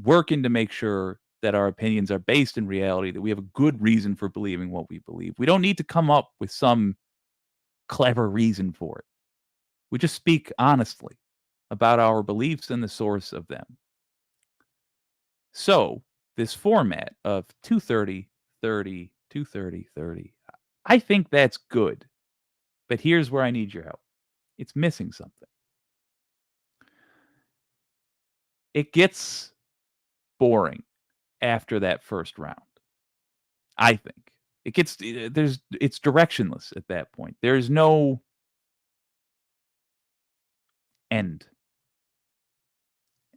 working to make sure that our opinions are based in reality, that we have a good reason for believing what we believe. We don't need to come up with some clever reason for it. We just speak honestly about our beliefs and the source of them. So, this format of 230, 30, 230, 30, I think that's good. But here's where I need your help. It's missing something. It gets boring after that first round. I think. It's directionless at that point. There's no end.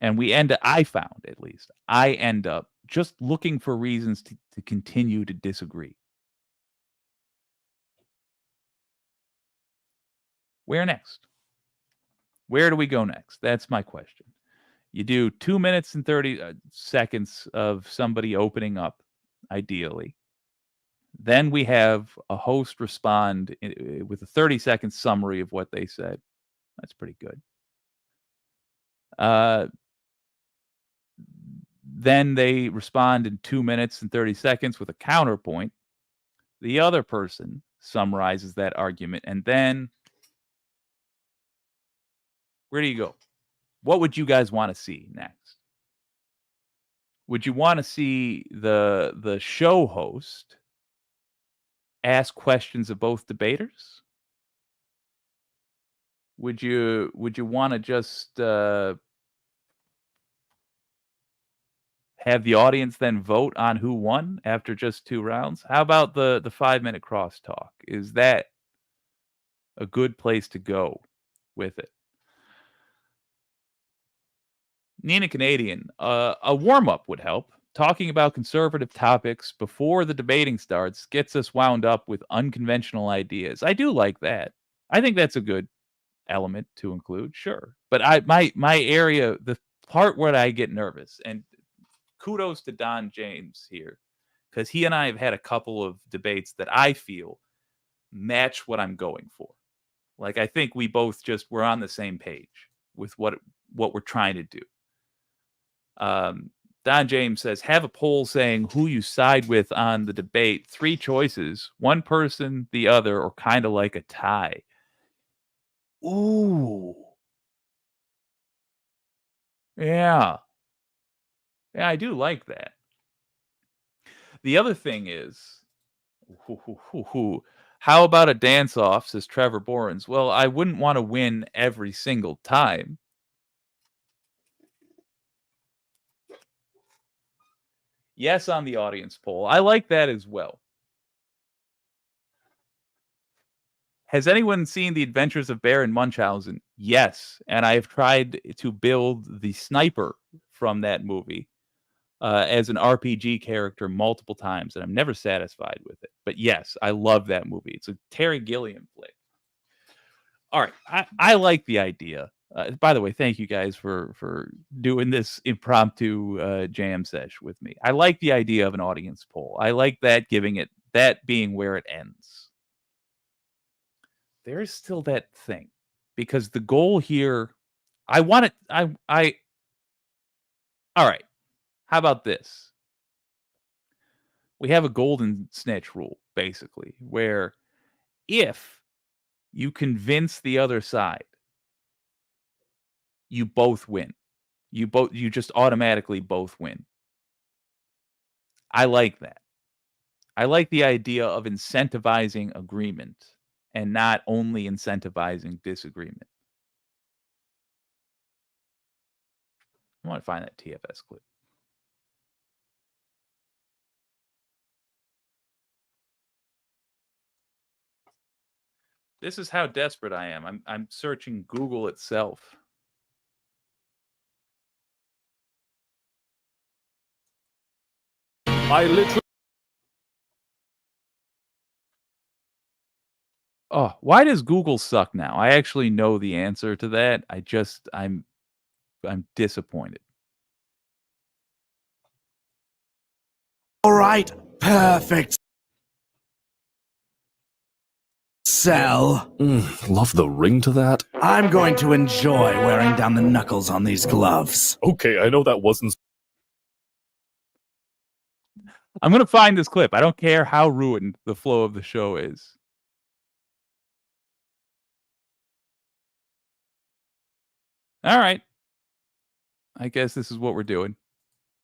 And I found at least, I end up just looking for reasons to continue to disagree. Where next? Where do we go next? That's my question. You do 2 minutes and 30 seconds of somebody opening up, ideally. Then we have a host respond with a 30-second summary of what they said. That's pretty good. Then they respond in 2 minutes and 30 seconds with a counterpoint. The other person summarizes that argument, and then where do you go? What would you guys want to see next? Would you want to see the show host ask questions of both debaters? Would you want to just have the audience then vote on who won after just 2 rounds? How about the 5-minute crosstalk? Is that a good place to go with it? Nina Canadian, a warm-up would help. Talking about conservative topics before the debating starts gets us wound up with unconventional ideas. I do like that. I think that's a good element to include, sure. But my area, the part where I get nervous, and kudos to Don James here, because he and I have had a couple of debates that I feel match what I'm going for. Like, I think we both we're on the same page with what we're trying to do. Don James says, have a poll saying who you side with on the debate. 3 choices, one person, the other, or kind of like a tie. Ooh. Yeah. Yeah, I do like that. The other thing is, how about a dance-off, says Trevor Borens. Well, I wouldn't want to win every single time. Yes on the audience poll. I like that as well. Has anyone seen The Adventures of Baron Munchausen? Yes, and I have tried to build the sniper from that movie as an RPG character multiple times, and I'm never satisfied with it. But yes, I love that movie. It's a Terry Gilliam flick. All right, I like the idea. By the way, thank you guys for doing this impromptu jam sesh with me. I like the idea of an audience poll. I like that, giving it that being where it ends. There is still that thing, because the goal here, I want it. I. All right. How about this? We have a golden snitch rule, basically, where if you convince the other side, you both win. You just automatically both win. I like that. I like the idea of incentivizing agreement and not only incentivizing disagreement. I want to find that TFS clip. This is how desperate I am. I'm searching Google itself. I literally Oh, why does Google suck now? I actually know the answer to that. I'm disappointed. All right, perfect. Sell. Love the ring to that. I'm going to enjoy wearing down the knuckles on these gloves. Okay, I know that wasn't. I'm gonna find this clip. I don't care how ruined the flow of the show is. All right. I guess this is what we're doing.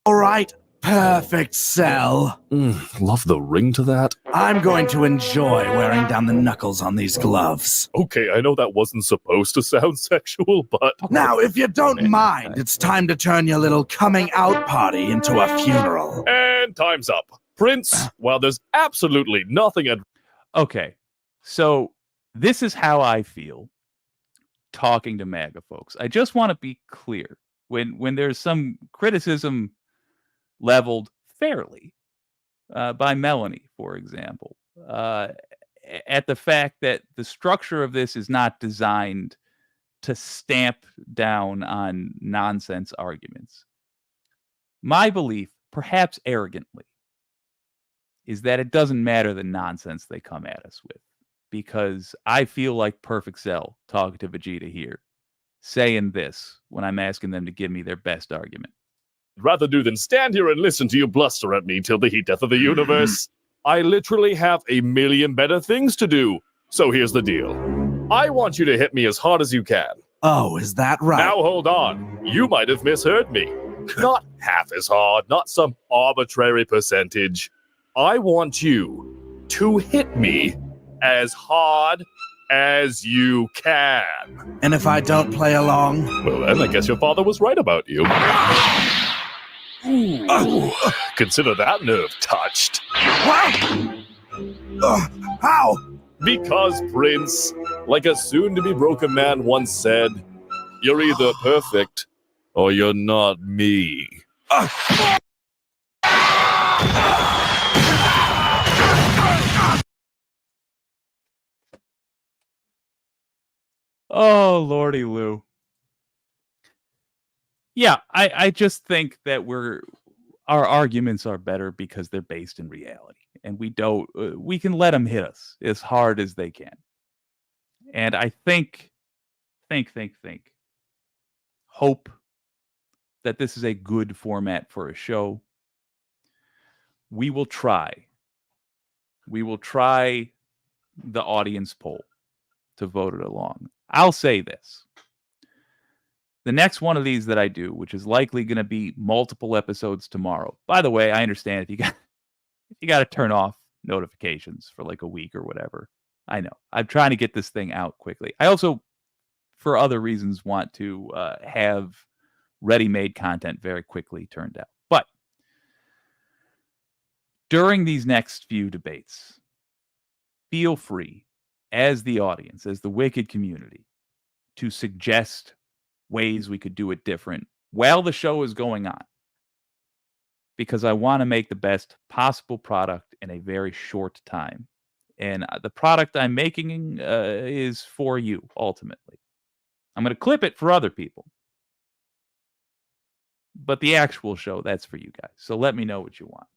All right, perfect. Sell. Love the ring to that. I'm going to enjoy wearing down the knuckles on these gloves. Okay, I know that wasn't supposed to sound sexual, but Now, if you don't mind, it's time to turn your little coming out party into a funeral. and time's up. Prince, while there's absolutely nothing Okay. So this is how I feel talking to MAGA folks. I just want to be clear. When there's some criticism leveled fairly by Melanie, for example, at the fact that the structure of this is not designed to stamp down on nonsense arguments. My belief, perhaps arrogantly, is that it doesn't matter the nonsense they come at us with, because I feel like Perfect Cell talking to Vegeta here, saying this when I'm asking them to give me their best argument. rather do than stand here and listen to you bluster at me till the heat death of the universe. I literally have a million better things to do. So here's the deal. I want you to hit me as hard as you can. Oh, is that right? Now hold on. You might have misheard me. Not half as hard, not some arbitrary percentage. I want you to hit me as hard as you can. And if I don't play along? Well, then I guess your father was right about you. Consider that nerve touched. What? How? Because, Prince, like a soon-to-be broken man once said, you're either perfect or you're not me. Oh, Lordy Lou. Yeah, I just think that our arguments are better because they're based in reality, and we can let them hit us as hard as they can. And I think, hope that this is a good format for a show. We will try the audience poll to vote it along. I'll say this. The next one of these that I do, which is likely going to be multiple episodes tomorrow. By the way, I understand if you got to turn off notifications for like a week or whatever. I know. I'm trying to get this thing out quickly. I also, for other reasons, want to have ready-made content very quickly turned out. But during these next few debates, feel free, as the audience, as the Wicked community, to suggest ways we could do it different while the show is going on. Because I want to make the best possible product in a very short time. And the product I'm making is for you, ultimately. I'm going to clip it for other people. But the actual show, that's for you guys. So let me know what you want.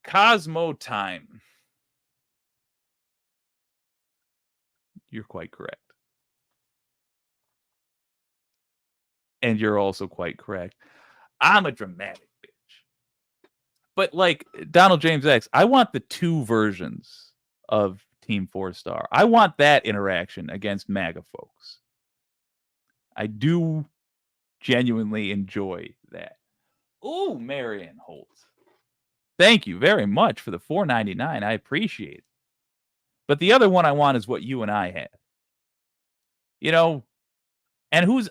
Cosmo time. You're quite correct. And you're also quite correct. I'm a dramatic bitch. But like Donald James X, I want the two versions of Team 4-Star. I want that interaction against MAGA folks. I do genuinely enjoy that. Ooh, Marianne Holt. Thank you very much for the $4.99. I appreciate it. But the other one I want is what you and I had. You know, and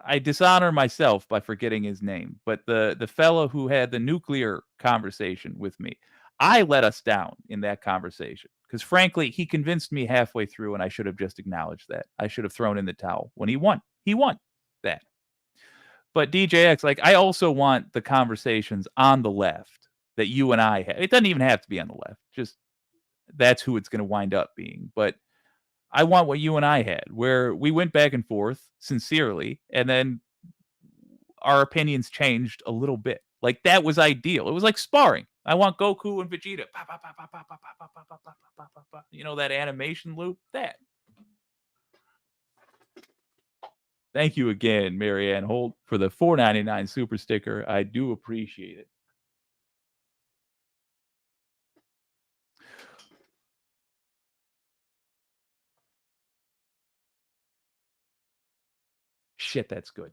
I dishonor myself by forgetting his name, but the fellow who had the nuclear conversation with me, I let us down in that conversation because frankly, he convinced me halfway through and I should have just acknowledged that. I should have thrown in the towel when he won. He won that. But DJX, like I also want the conversations on the left that you and I had. It doesn't even have to be on the left. Just that's who it's going to wind up being. But I want what you and I had, where we went back and forth sincerely, and then our opinions changed a little bit. Like, that was ideal. It was like sparring. I want Goku and Vegeta. You know, that animation loop? That. Thank you again, Marianne Holt, for the $4.99 super sticker. I do appreciate it. Shit, that's good.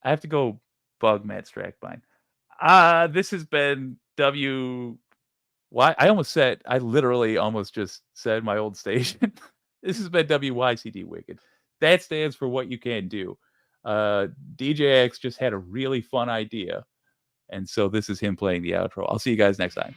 I have to go bug Matt Strackbine. This has been I literally almost just said my old station. This has been WYCD Wicked. That stands for What You Can Do. DJ X just had a really fun idea. And so this is him playing the outro. I'll see you guys next time.